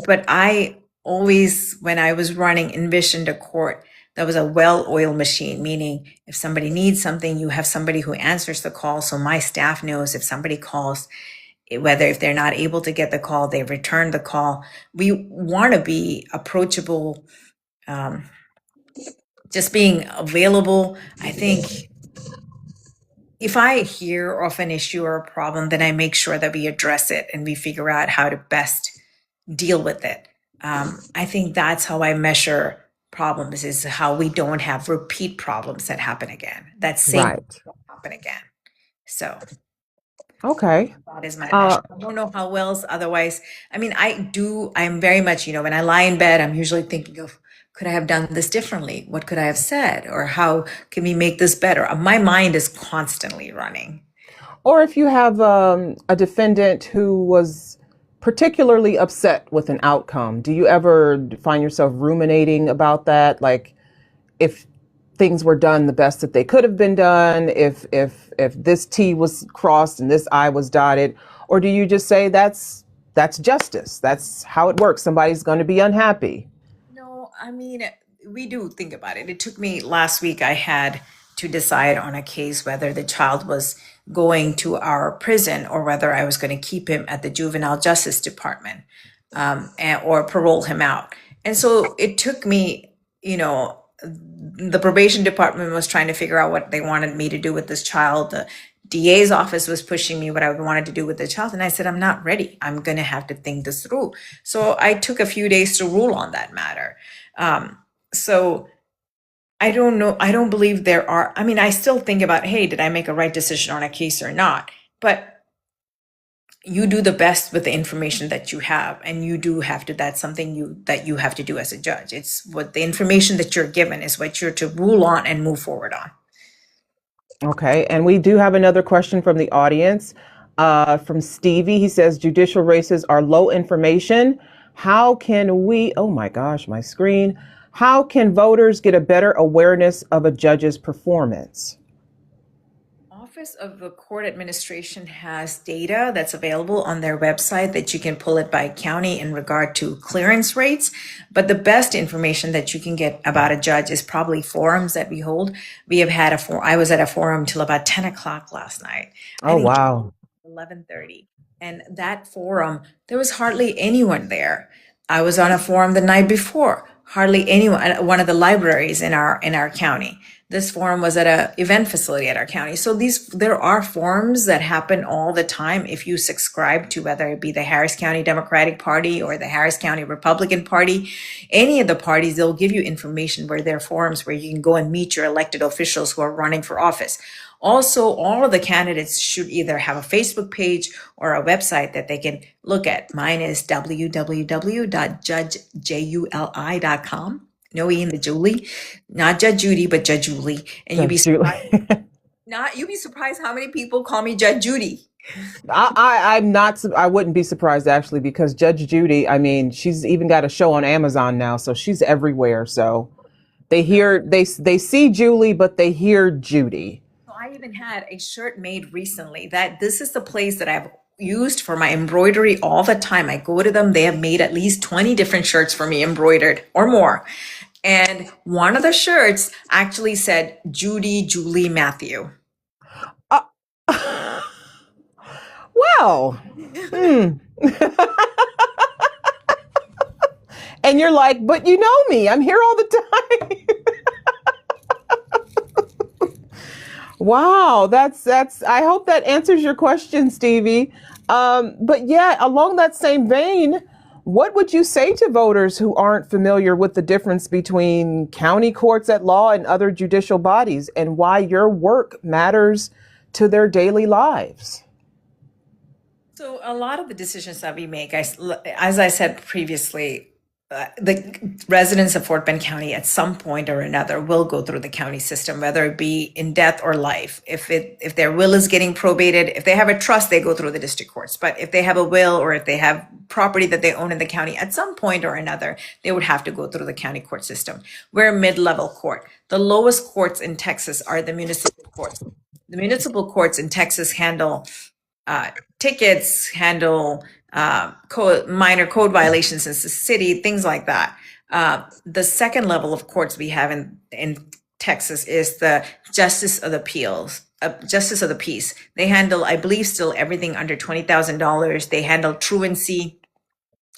but I always, when I was running, envisioned a court that was a well-oiled machine, meaning if somebody needs something, you have somebody who answers the call. So my staff knows if somebody calls, whether if they're not able to get the call, they return the call. We want to be approachable, just being available. I think if I hear of an issue or a problem, then I make sure that we address it and we figure out how to best deal with it. I think that's how I measure problems, is how we don't have repeat problems that happen again. That same Right. won't happen again. So Okay. that is my measure. I don't know how well else otherwise. I mean, I'm very much, when I lie in bed, I'm usually thinking of, could I have done this differently? What could I have said? Or how can we make this better? My mind is constantly running. Or if you have a defendant who was particularly upset with an outcome, do you ever find yourself ruminating about that? Like if things were done the best that they could have been done, if this T was crossed and this I was dotted, or do you just say that's justice? That's how it works. Somebody's going to be unhappy. No, I mean, we do think about it. It took me last week, I had to decide on a case whether the child was going to our prison or whether I was going to keep him at the juvenile justice department, or parole him out. And so it took me, the probation department was trying to figure out what they wanted me to do with this child. The DA's office was pushing me what I wanted to do with the child. And I said, I'm not ready. I'm going to have to think this through. So I took a few days to rule on that matter. So I don't know. I don't believe there are. I mean, I still think about, hey, did I make a right decision on a case or not? But you do the best with the information that you have, and you do have to. That's something that you have to do as a judge. It's what the information that you're given is what you're to rule on and move forward on. Okay, and we do have another question from the audience, from Stevie. He says judicial races are low information. How can we? Oh my gosh, my screen. How can voters get a better awareness of a judge's performance? Office of the Court Administration has data that's available on their website that you can pull it by county in regard to clearance rates. But the best information that you can get about a judge is probably forums that we hold. We have had I was at a forum till about 10 o'clock last night. Oh, wow. 11:30. And that forum, there was hardly anyone there. I was on a forum the night before, hardly anyone at one of the libraries in our county. This forum was at an event facility at our county. So there are forums that happen all the time. If you subscribe to whether it be the Harris County Democratic Party or the Harris County Republican Party, any of the parties, they'll give you information where there are forums where you can go and meet your elected officials who are running for office. Also, all of the candidates should either have a Facebook page or a website that they can look at. Mine is www.judgejuli.com. No E in the Julie, not Judge Judy, but Judge Julie. And you'd be surprised. You'd be surprised how many people call me Judge Judy. I'm not. I wouldn't be surprised actually, because Judge Judy, I mean, she's even got a show on Amazon now, so she's everywhere. So they see Julie, but they hear Judy. I even had a shirt made recently that this is the place that I've used for my embroidery all the time. I go to them. They have made at least 20 different shirts for me embroidered or more. And one of the shirts actually said Juli Mathew. Well, and you're like, but you know me, I'm here all the time. Wow, that's. I hope that answers your question, Stevie. But yeah, along that same vein, what would you say to voters who aren't familiar with the difference between county courts at law and other judicial bodies, and why your work matters to their daily lives? So a lot of the decisions that we make, as I said previously, the residents of Fort Bend County at some point or another will go through the county system, whether it be in death or life. If their will is getting probated, if they have a trust, they go through the district courts. But if they have a will or if they have property that they own in the county, at some point or another, they would have to go through the county court system. We're a mid-level court. The lowest courts in Texas are the municipal courts. The municipal courts in Texas handle tickets, handle minor code violations in the city, things like that. The second level of courts we have in Texas is the Justice of the Justice of the Peace. They handle, I believe, still everything under $20,000. They handle truancy.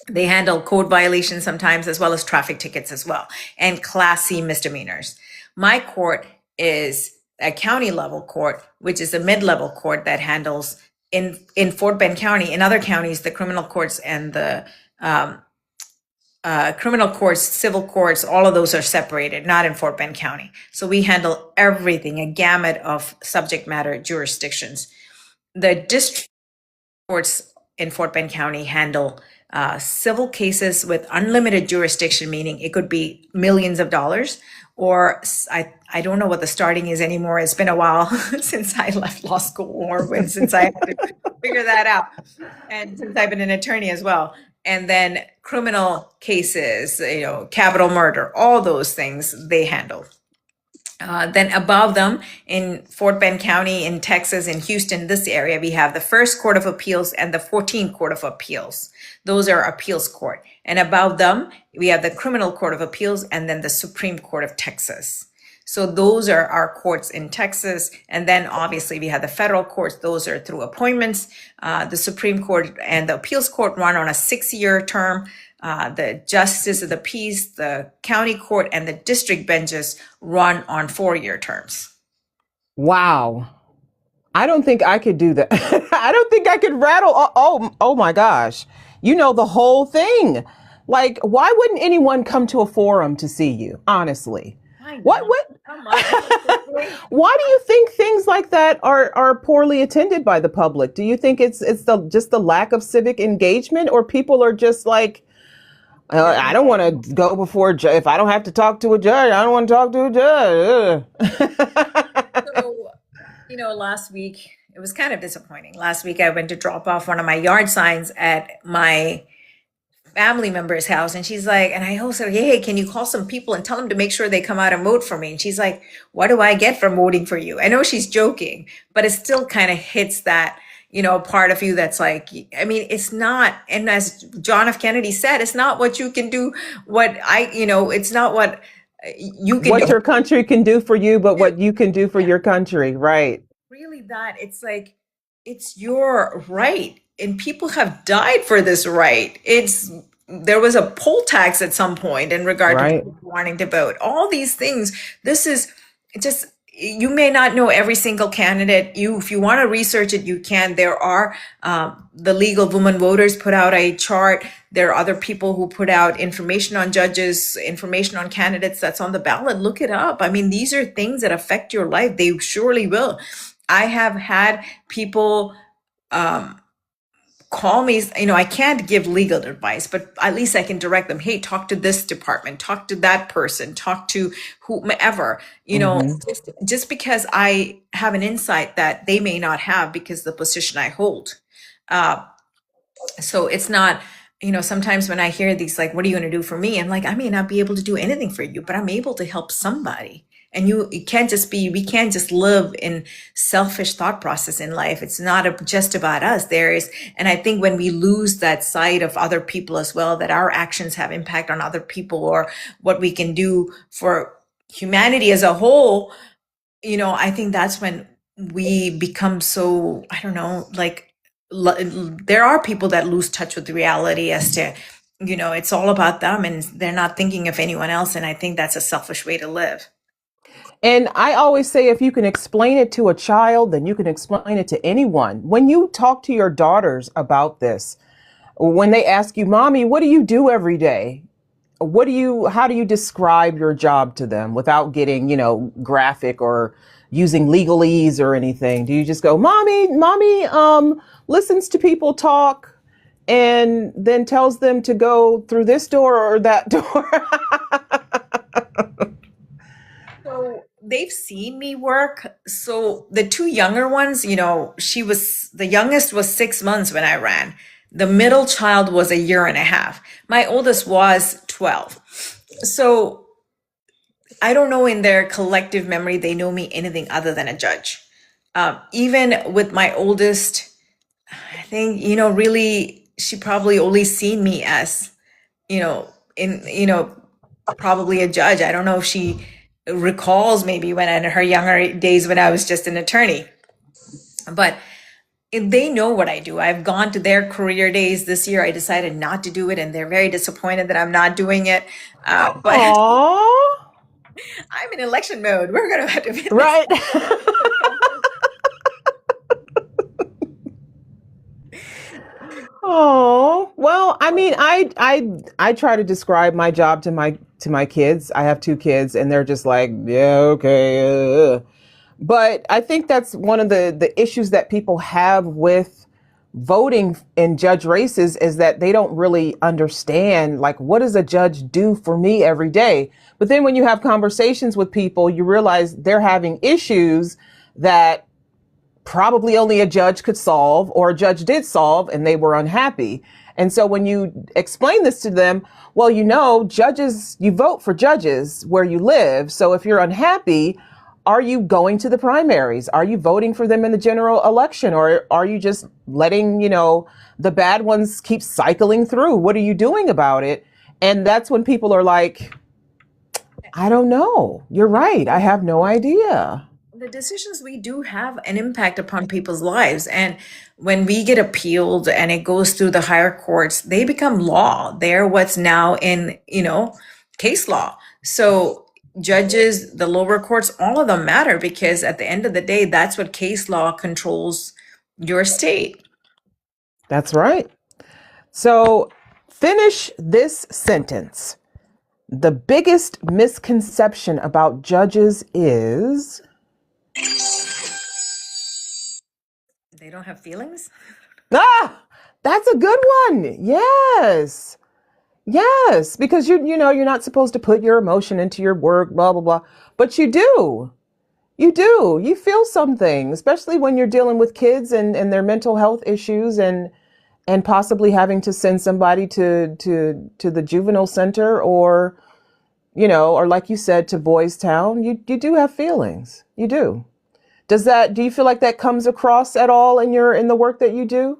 They handle code violations sometimes, as well as traffic tickets as well, and Class C misdemeanors. My court is a county level court, which is a mid-level court that handles in Fort Bend County. In other counties, the criminal courts and the criminal courts, civil courts, all of those are separated, not in Fort Bend County. So we handle everything, a gamut of subject matter jurisdictions. The district courts in Fort Bend County handle civil cases with unlimited jurisdiction, meaning it could be millions of dollars, or I don't know what the starting is anymore. It's been a while since I left law school, or since I had to figure that out, and since I've been an attorney as well. And then criminal cases, capital murder, all those things they handle. Then above them in Fort Bend County, in Texas, in Houston, this area, we have the First Court of Appeals and the 14th Court of Appeals. Those are appeals court. And above them, we have the Criminal Court of Appeals and then the Supreme Court of Texas. So those are our courts in Texas. And then obviously we have the federal courts. Those are through appointments. The Supreme Court and the Appeals Court run on a 6-year term. The Justice of the Peace, the county court, and the district benches run on 4-year terms. Wow. I don't think I could do that. I don't think I could rattle. Oh my gosh. You know the whole thing. Like, why wouldn't anyone come to a forum to see you? Honestly. What? Come on. Why do you think things like that are poorly attended by the public? Do you think it's just the lack of civic engagement, or people are just like, I don't want to go before a judge. If I don't have to talk to a judge, I don't want to talk to a judge. So, last week, it was kind of disappointing. Last week, I went to drop off one of my yard signs at my family member's house. And she's like, and I also said, hey, can you call some people and tell them to make sure they come out and vote for me? And she's like, what do I get from voting for you? I know she's joking, but it still kind of hits that, part of you that's like, I mean, it's not, and as John F. Kennedy said, it's not what you can do, it's not what you can what do. Your country can do for you, but what you can do for your country, right? Really it's like, it's your right. And people have died for this right. There was a poll tax at some point in regard to people wanting to vote. All these things, this is just, you may not know every single candidate. If you want to research it, you can. There are the League of Women Voters put out a chart. There are other people who put out information on judges, information on candidates that's on the ballot. Look it up. I mean, these are things that affect your life. They surely will. I have had people call me, I can't give legal advice, but at least I can direct them. Hey, talk to this department, talk to that person, talk to whomever, just because I have an insight that they may not have because of the position I hold. So it's not, sometimes when I hear these, like, what are you going to do for me? I'm like, I may not be able to do anything for you, but I'm able to help somebody. And we can't just live in selfish thought process in life. It's not just about us. And I think when we lose that sight of other people as well, that our actions have impact on other people or what we can do for humanity as a whole, I think that's when we become so, I don't know, like, there are people that lose touch with reality as to, it's all about them and they're not thinking of anyone else. And I think that's a selfish way to live. And I always say, if you can explain it to a child, then you can explain it to anyone. When you talk to your daughters about this, when they ask you, Mommy, what do you do every day? How do you describe your job to them without getting, graphic or, using legalese or anything? Do you just go, mommy, listens to people talk and then tells them to go through this door or that door? So they've seen me work. So the two younger ones, the youngest was 6 months when I ran. The middle child was a year and a half. My oldest was 12. So I don't know, in their collective memory, they know me anything other than a judge. Even with my oldest, I think, really, she probably only seen me as, probably a judge. I don't know if she recalls maybe when in her younger days when I was just an attorney. But they know what I do. I've gone to their career days this year. I decided not to do it, and they're very disappointed that I'm not doing it. But Aww. I'm in election mode. We're going to have to finish. Right. Oh, well, I mean, I try to describe my job to my kids. I have two kids and they're just like, yeah, okay. But I think that's one of the issues that people have with voting in judge races is that they don't really understand, like, what does a judge do for me every day? But then when you have conversations with people, you realize they're having issues that probably only a judge could solve, or a judge did solve and they were unhappy. And so when you explain this to them, well, judges, you vote for judges where you live. So if you're unhappy, are you going to the primaries? Are you voting for them in the general election? Or are you just letting, the bad ones keep cycling through? What are you doing about it? And that's when people are like, I don't know. You're right. I have no idea. The decisions we do have an impact upon people's lives. And when we get appealed and it goes through the higher courts, they become law. They're what's now in, case law. So judges, the lower courts, all of them matter, because at the end of the day, that's what case law controls your state. That's right. So finish this sentence. The biggest misconception about judges is... They don't have feelings? That's a good one. Yes. Yes. Because you're not supposed to put your emotion into your work, blah, blah, blah. But you do. You do. You feel something, especially when you're dealing with kids and their mental health issues and possibly having to send somebody to the juvenile center or like you said, to Boys Town. You do have feelings. You do. Do you feel like that comes across at all in the work that you do?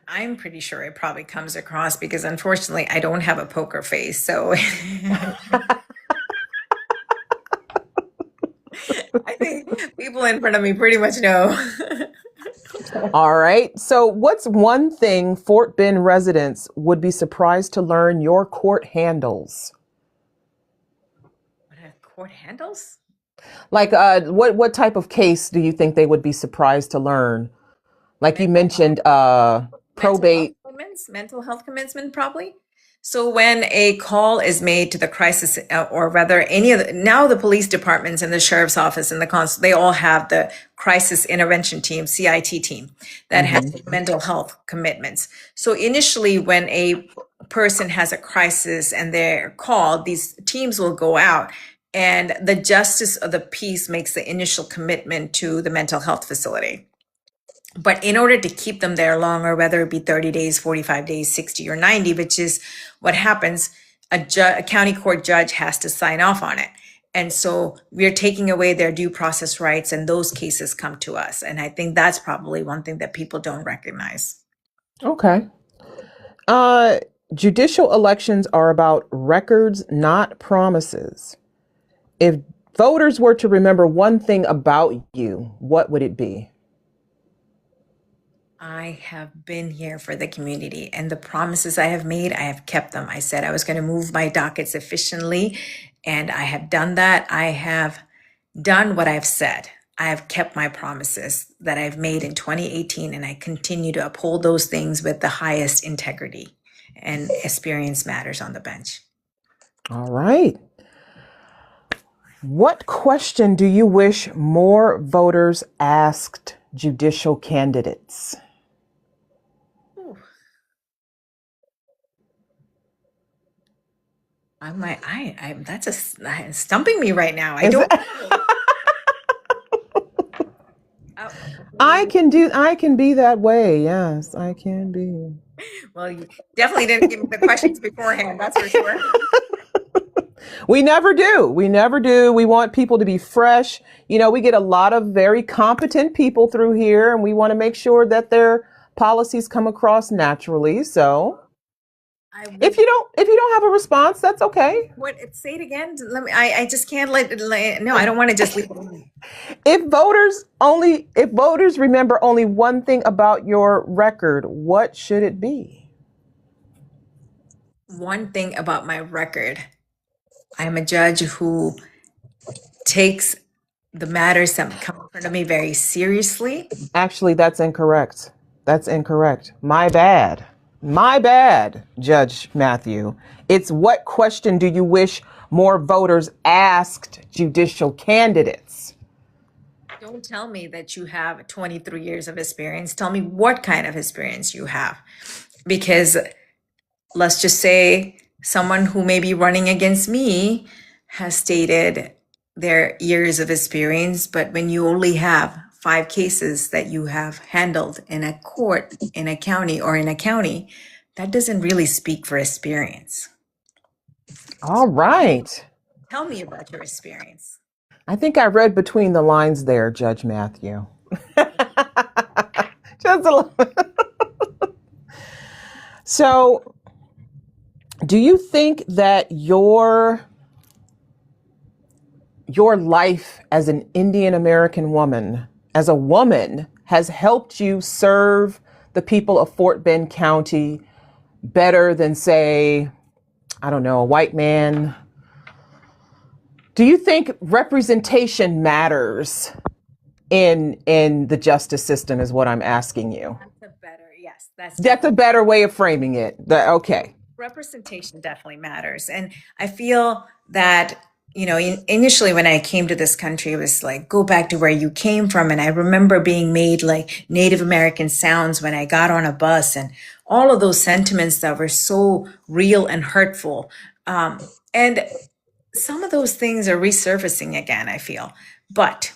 I'm pretty sure it probably comes across because unfortunately I don't have a poker face. So I think people in front of me pretty much know. All right. So what's one thing Fort Bend residents would be surprised to learn your court handles? What are court handles? Like, what type of case do you think they would be surprised to learn? Like you mentioned, probate. Mental health commencement, probably. So when a call is made to the crisis, or rather now the police departments and the sheriff's office and the consul, they all have the crisis intervention team, CIT team, that has mental health commitments. So initially when a person has a crisis and they're called, these teams will go out. And the justice of the peace makes the initial commitment to the mental health facility. But in order to keep them there longer, whether it be 30 days, 45 days, 60 or 90, which is what happens, a county court judge has to sign off on it. And so we're taking away their due process rights, and those cases come to us. And I think that's probably one thing that people don't recognize. Okay. Judicial elections are about records, not promises. If voters were to remember one thing about you, what would it be? I have been here for the community, and the promises I have made, I have kept them. I said I was going to move my dockets efficiently, and I have done that. I have done what I've said. I have kept my promises that I've made in 2018, and I continue to uphold those things with the highest integrity, and experience matters on the bench. All right. What question do you wish more voters asked judicial candidates? Ooh. That's stumping me right now. I Is don't it, know. Uh, I can be that way. Yes, I can be. well, you definitely didn't give me the questions beforehand. That's for sure. We never do. We never do. We want people to be fresh. You know, we get a lot of very competent people through here, and we want to make sure that their policies come across naturally. So, I would. if you don't have a response, that's okay. What? Say it again. Let me. I just can't no, I don't want to just leave it alone. If voters remember only one thing about your record, what should it be? One thing about my record, I'm a judge who takes the matters that come in front of me very seriously. Actually, that's incorrect. That's incorrect. My bad. My bad, Judge Mathew. It's what question do you wish more voters asked judicial candidates? Don't tell me that you have 23 years of experience. Tell me what kind of experience you have. Because let's just say someone who may be running against me has stated their years of experience, but when you only have 5 cases that you have handled in a court, in a county, or in a county, that doesn't really speak for experience. All right. Tell me about your experience. I think I read between the lines there, Judge Mathew. Just a little. So, do you think that your life as an Indian American woman, as a woman, has helped you serve the people of Fort Bend County better than, say, I don't know, a white man? Do you think representation matters in the justice system is what I'm asking you? That's a better, yes, That's a better way of framing it. Okay. representation definitely matters. And I feel that, initially when I came to this country, it was like, go back to where you came from. And I remember being made like Native American sounds when I got on a bus and all of those sentiments that were so real and hurtful. And some of those things are resurfacing again, I feel. But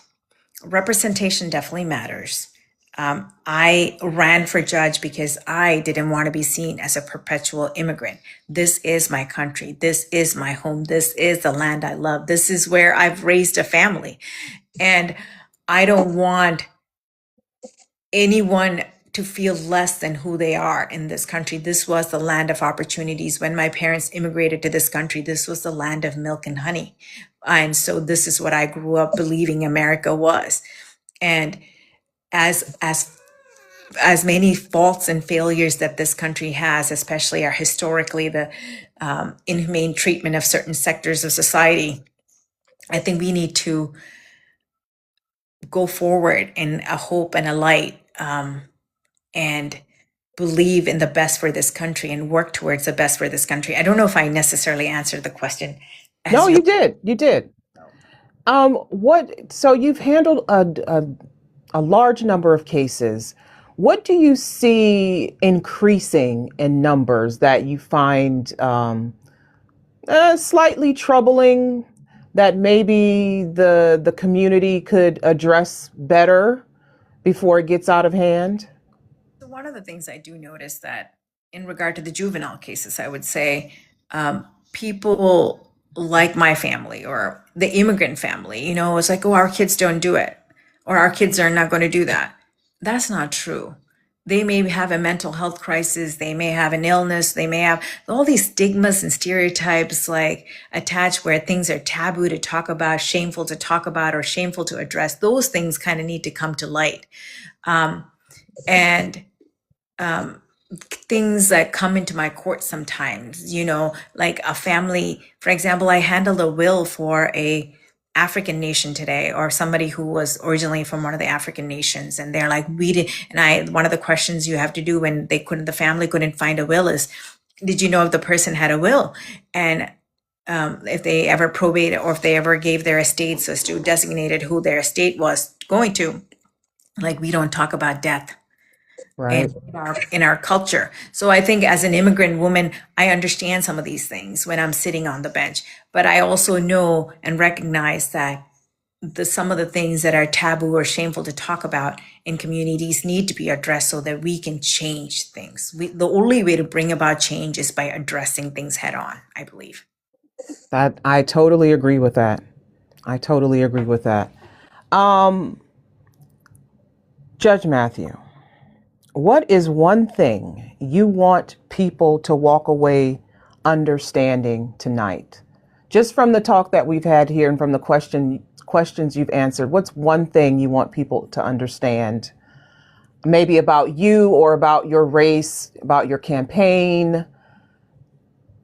representation definitely matters. I ran for judge because I didn't want to be seen as a perpetual immigrant. This is my country. This is my home. This is the land I love. This is where I've raised a family. And I don't want anyone to feel less than who they are in this country. This was the land of opportunities. When my parents immigrated to this country, this was the land of milk and honey. And so this is what I grew up believing America was. And as many faults and failures that this country has, especially historically the inhumane treatment of certain sectors of society, I think we need to go forward in a hope and a light, and believe in the best for this country and work towards the best for this country. I don't know if I necessarily answered the question. No, you did. You did. So you've handled a large number of cases. What do you see increasing in numbers that you find slightly troubling, that maybe the community could address better before it gets out of hand? So one of the things I do notice that in regard to the juvenile cases, I would say people like my family or the immigrant family, it's like, oh, our kids don't do it, or our kids are not going to do that. That's not true. They may have a mental health crisis. They may have an illness. They may have all these stigmas and stereotypes like attached where things are taboo to talk about, shameful to talk about, or shameful to address. Those things kind of need to come to light. And things that come into my court sometimes, like a family, for example, I handled a will for a African nation today, or somebody who was originally from one of the African nations. And they're like, one of the questions you have to do when the family couldn't find a will is, did you know if the person had a will? And if they ever probated or if they ever gave their estates as to designated who their estate was going to, like we don't talk about death Right. in our culture. So I think as an immigrant woman, I understand some of these things when I'm sitting on the bench, but I also know and recognize that some of the things that are taboo or shameful to talk about in communities need to be addressed so that we can change things. The only way to bring about change is by addressing things head on, I believe. That I totally agree with that. I totally agree with that. Judge Mathew, what is one thing you want people to walk away understanding tonight? Just from the talk that we've had here and from the questions you've answered, what's one thing you want people to understand? Maybe about you or about your race, about your campaign,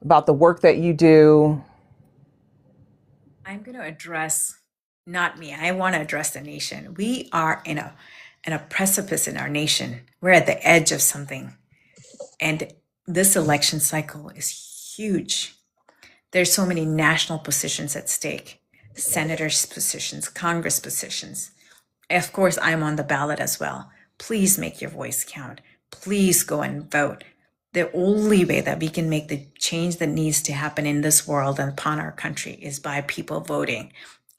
about the work that you do. I'm going to address, not me, I want to address the nation. We are in a precipice in our nation. We're at the edge of something. And this election cycle is huge. There's so many national positions at stake, senators' positions, Congress positions. Of course, I'm on the ballot as well. Please make your voice count. Please go and vote. The only way that we can make the change that needs to happen in this world and upon our country is by people voting.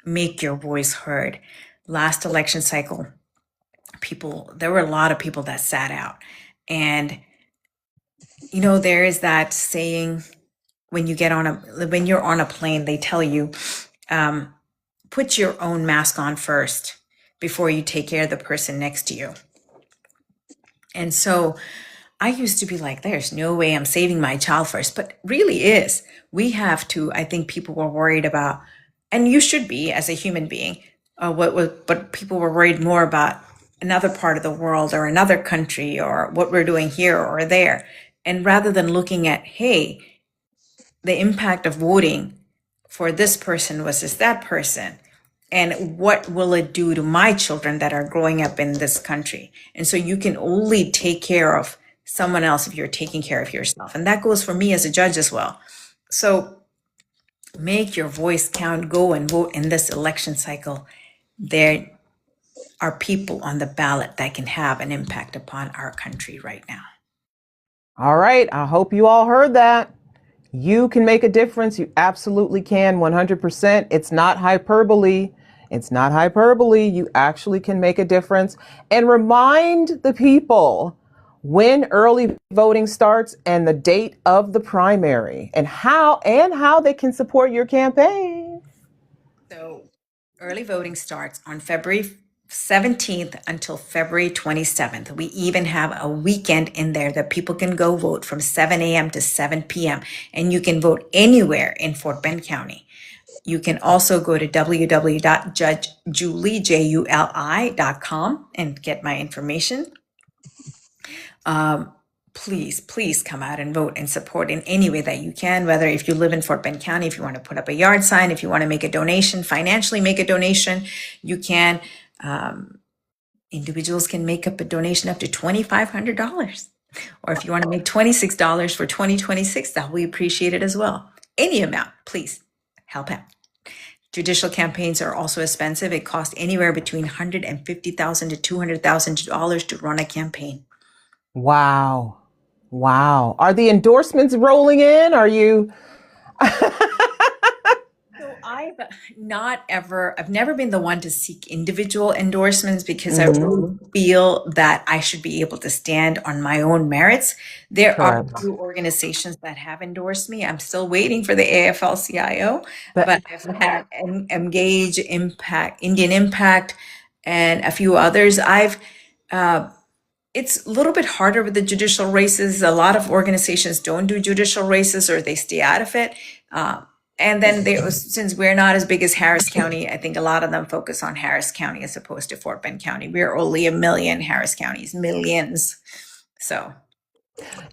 Make your voice heard. Last election cycle, there were a lot of people that sat out. And, there is that saying, when you're on a plane, they tell you, put your own mask on first before you take care of the person next to you. And so I used to be like, there's no way I'm saving my child first, but really is. We have to, I think people were worried about, and you should be as a human being, but people were worried more about another part of the world or another country or what we're doing here or there. And rather than looking at, hey, the impact of voting for this person versus that person, and what will it do to my children that are growing up in this country? And so you can only take care of someone else if you're taking care of yourself. And that goes for me as a judge as well. So make your voice count, go and vote in this election cycle. There are people on the ballot that can have an impact upon our country right now. All right. I hope you all heard that. You can make a difference. You absolutely can. 100%. It's not hyperbole. It's not hyperbole. You actually can make a difference. And remind the people when early voting starts and the date of the primary and how they can support your campaign. So early voting starts on February 17th until February 27th. We even have a weekend in there that people can go vote from 7 a.m. to 7 p.m. And you can vote anywhere in Fort Bend County. You can also go to www.judgejuli.com and get my information. Please come out and vote and support in any way that you can, whether if you live in Fort Bend County, if you want to put up a yard sign, if you want to make a donation, financially make a donation, you can. Individuals can make up a donation up to $2,500. Or if you want to make $26 for 2026, that we appreciate it as well. Any amount, please help out. Judicial campaigns are also expensive. It costs anywhere between $150,000 to $200,000 to run a campaign. Wow. Are the endorsements rolling in? Are you? So I've never been the one to seek individual endorsements because I really feel that I should be able to stand on my own merits. There are two organizations that have endorsed me. I'm still waiting for the AFL-CIO, but I've had Engage, Impact, Indian Impact, and a few others. It's a little bit harder with the judicial races. A lot of organizations don't do judicial races or they stay out of it. And then since we're not as big as Harris County, I think a lot of them focus on Harris County as opposed to Fort Bend County. We're only 1 million, Harris County's millions. So.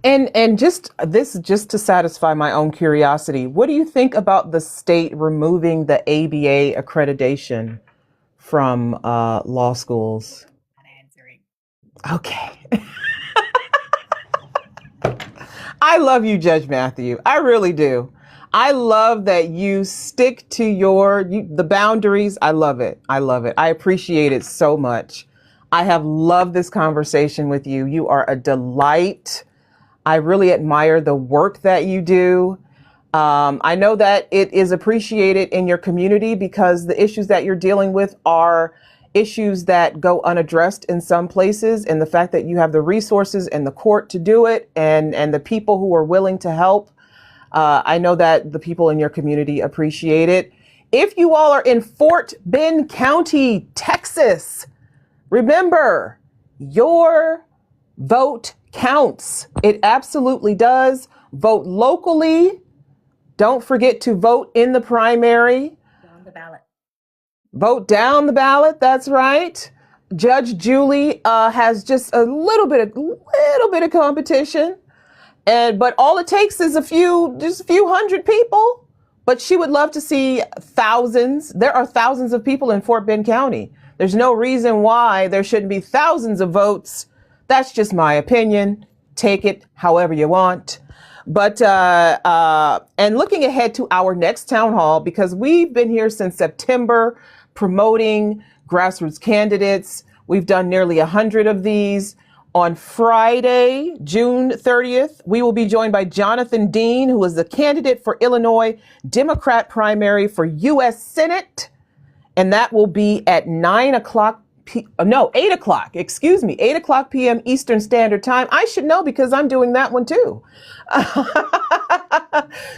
And just to satisfy my own curiosity, what do you think about the state removing the ABA accreditation from law schools? Okay. I love you, Judge Mathew. I really do. I love that you stick to the boundaries. I love it. I love it. I appreciate it so much. I have loved this conversation with you. You are a delight. I really admire the work that you do. I know that it is appreciated in your community because the issues that you're dealing with are issues that go unaddressed in some places. And the fact that you have the resources and the court to do it and the people who are willing to help, I know that the people in your community appreciate it. If you all are in Fort Bend County, Texas, remember, your vote counts. It absolutely does. Vote locally. Don't forget to vote in the primary. Down the ballot. Vote down the ballot. That's right. Judge Julie has just a little bit of competition, but all it takes is just a few hundred people. But she would love to see thousands. There are thousands of people in Fort Bend County. There's no reason why there shouldn't be thousands of votes. That's just my opinion. Take it however you want. But and looking ahead to our next town hall, because we've been here since September promoting grassroots candidates. We've done nearly 100 of these. On Friday, June 30th, we will be joined by Jonathan Dean, who is the candidate for Illinois Democrat primary for U.S. Senate. And that will be at 8 o'clock, 8 o'clock p.m. Eastern Standard Time. I should know because I'm doing that one too.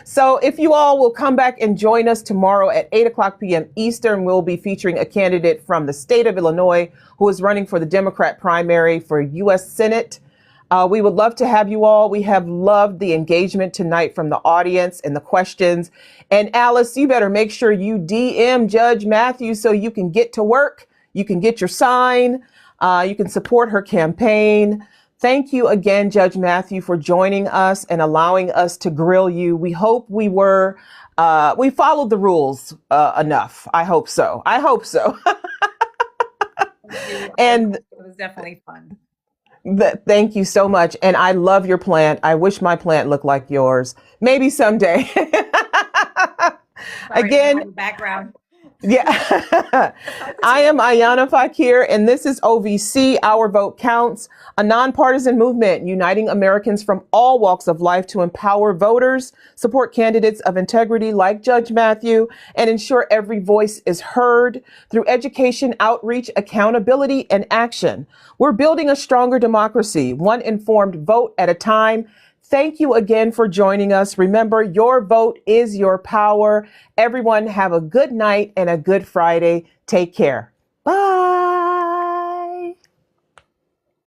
So if you all will come back and join us tomorrow at 8 o'clock p.m. Eastern, we'll be featuring a candidate from the state of Illinois who is running for the Democrat primary for U.S. Senate. We would love to have you all. We have loved the engagement tonight from the audience and the questions. And Alice, you better make sure you DM Judge Mathew so you can get to work. You can get your sign. You can support her campaign. Thank you again, Judge Mathew, for joining us and allowing us to grill you. We hope we followed the rules enough. I hope so. And it was definitely fun. Thank you so much. And I love your plant. I wish my plant looked like yours. Maybe someday. Sorry, Again, background. Yeah. I am Ayana Fakir, and this is OVC, Our Vote Counts, a nonpartisan movement uniting Americans from all walks of life to empower voters, support candidates of integrity like Judge Mathew, and ensure every voice is heard through education, outreach, accountability, and action. We're building a stronger democracy, one informed vote at a time. Thank you again for joining us. Remember, your vote is your power. Everyone have a good night and a good Friday. Take care. Bye.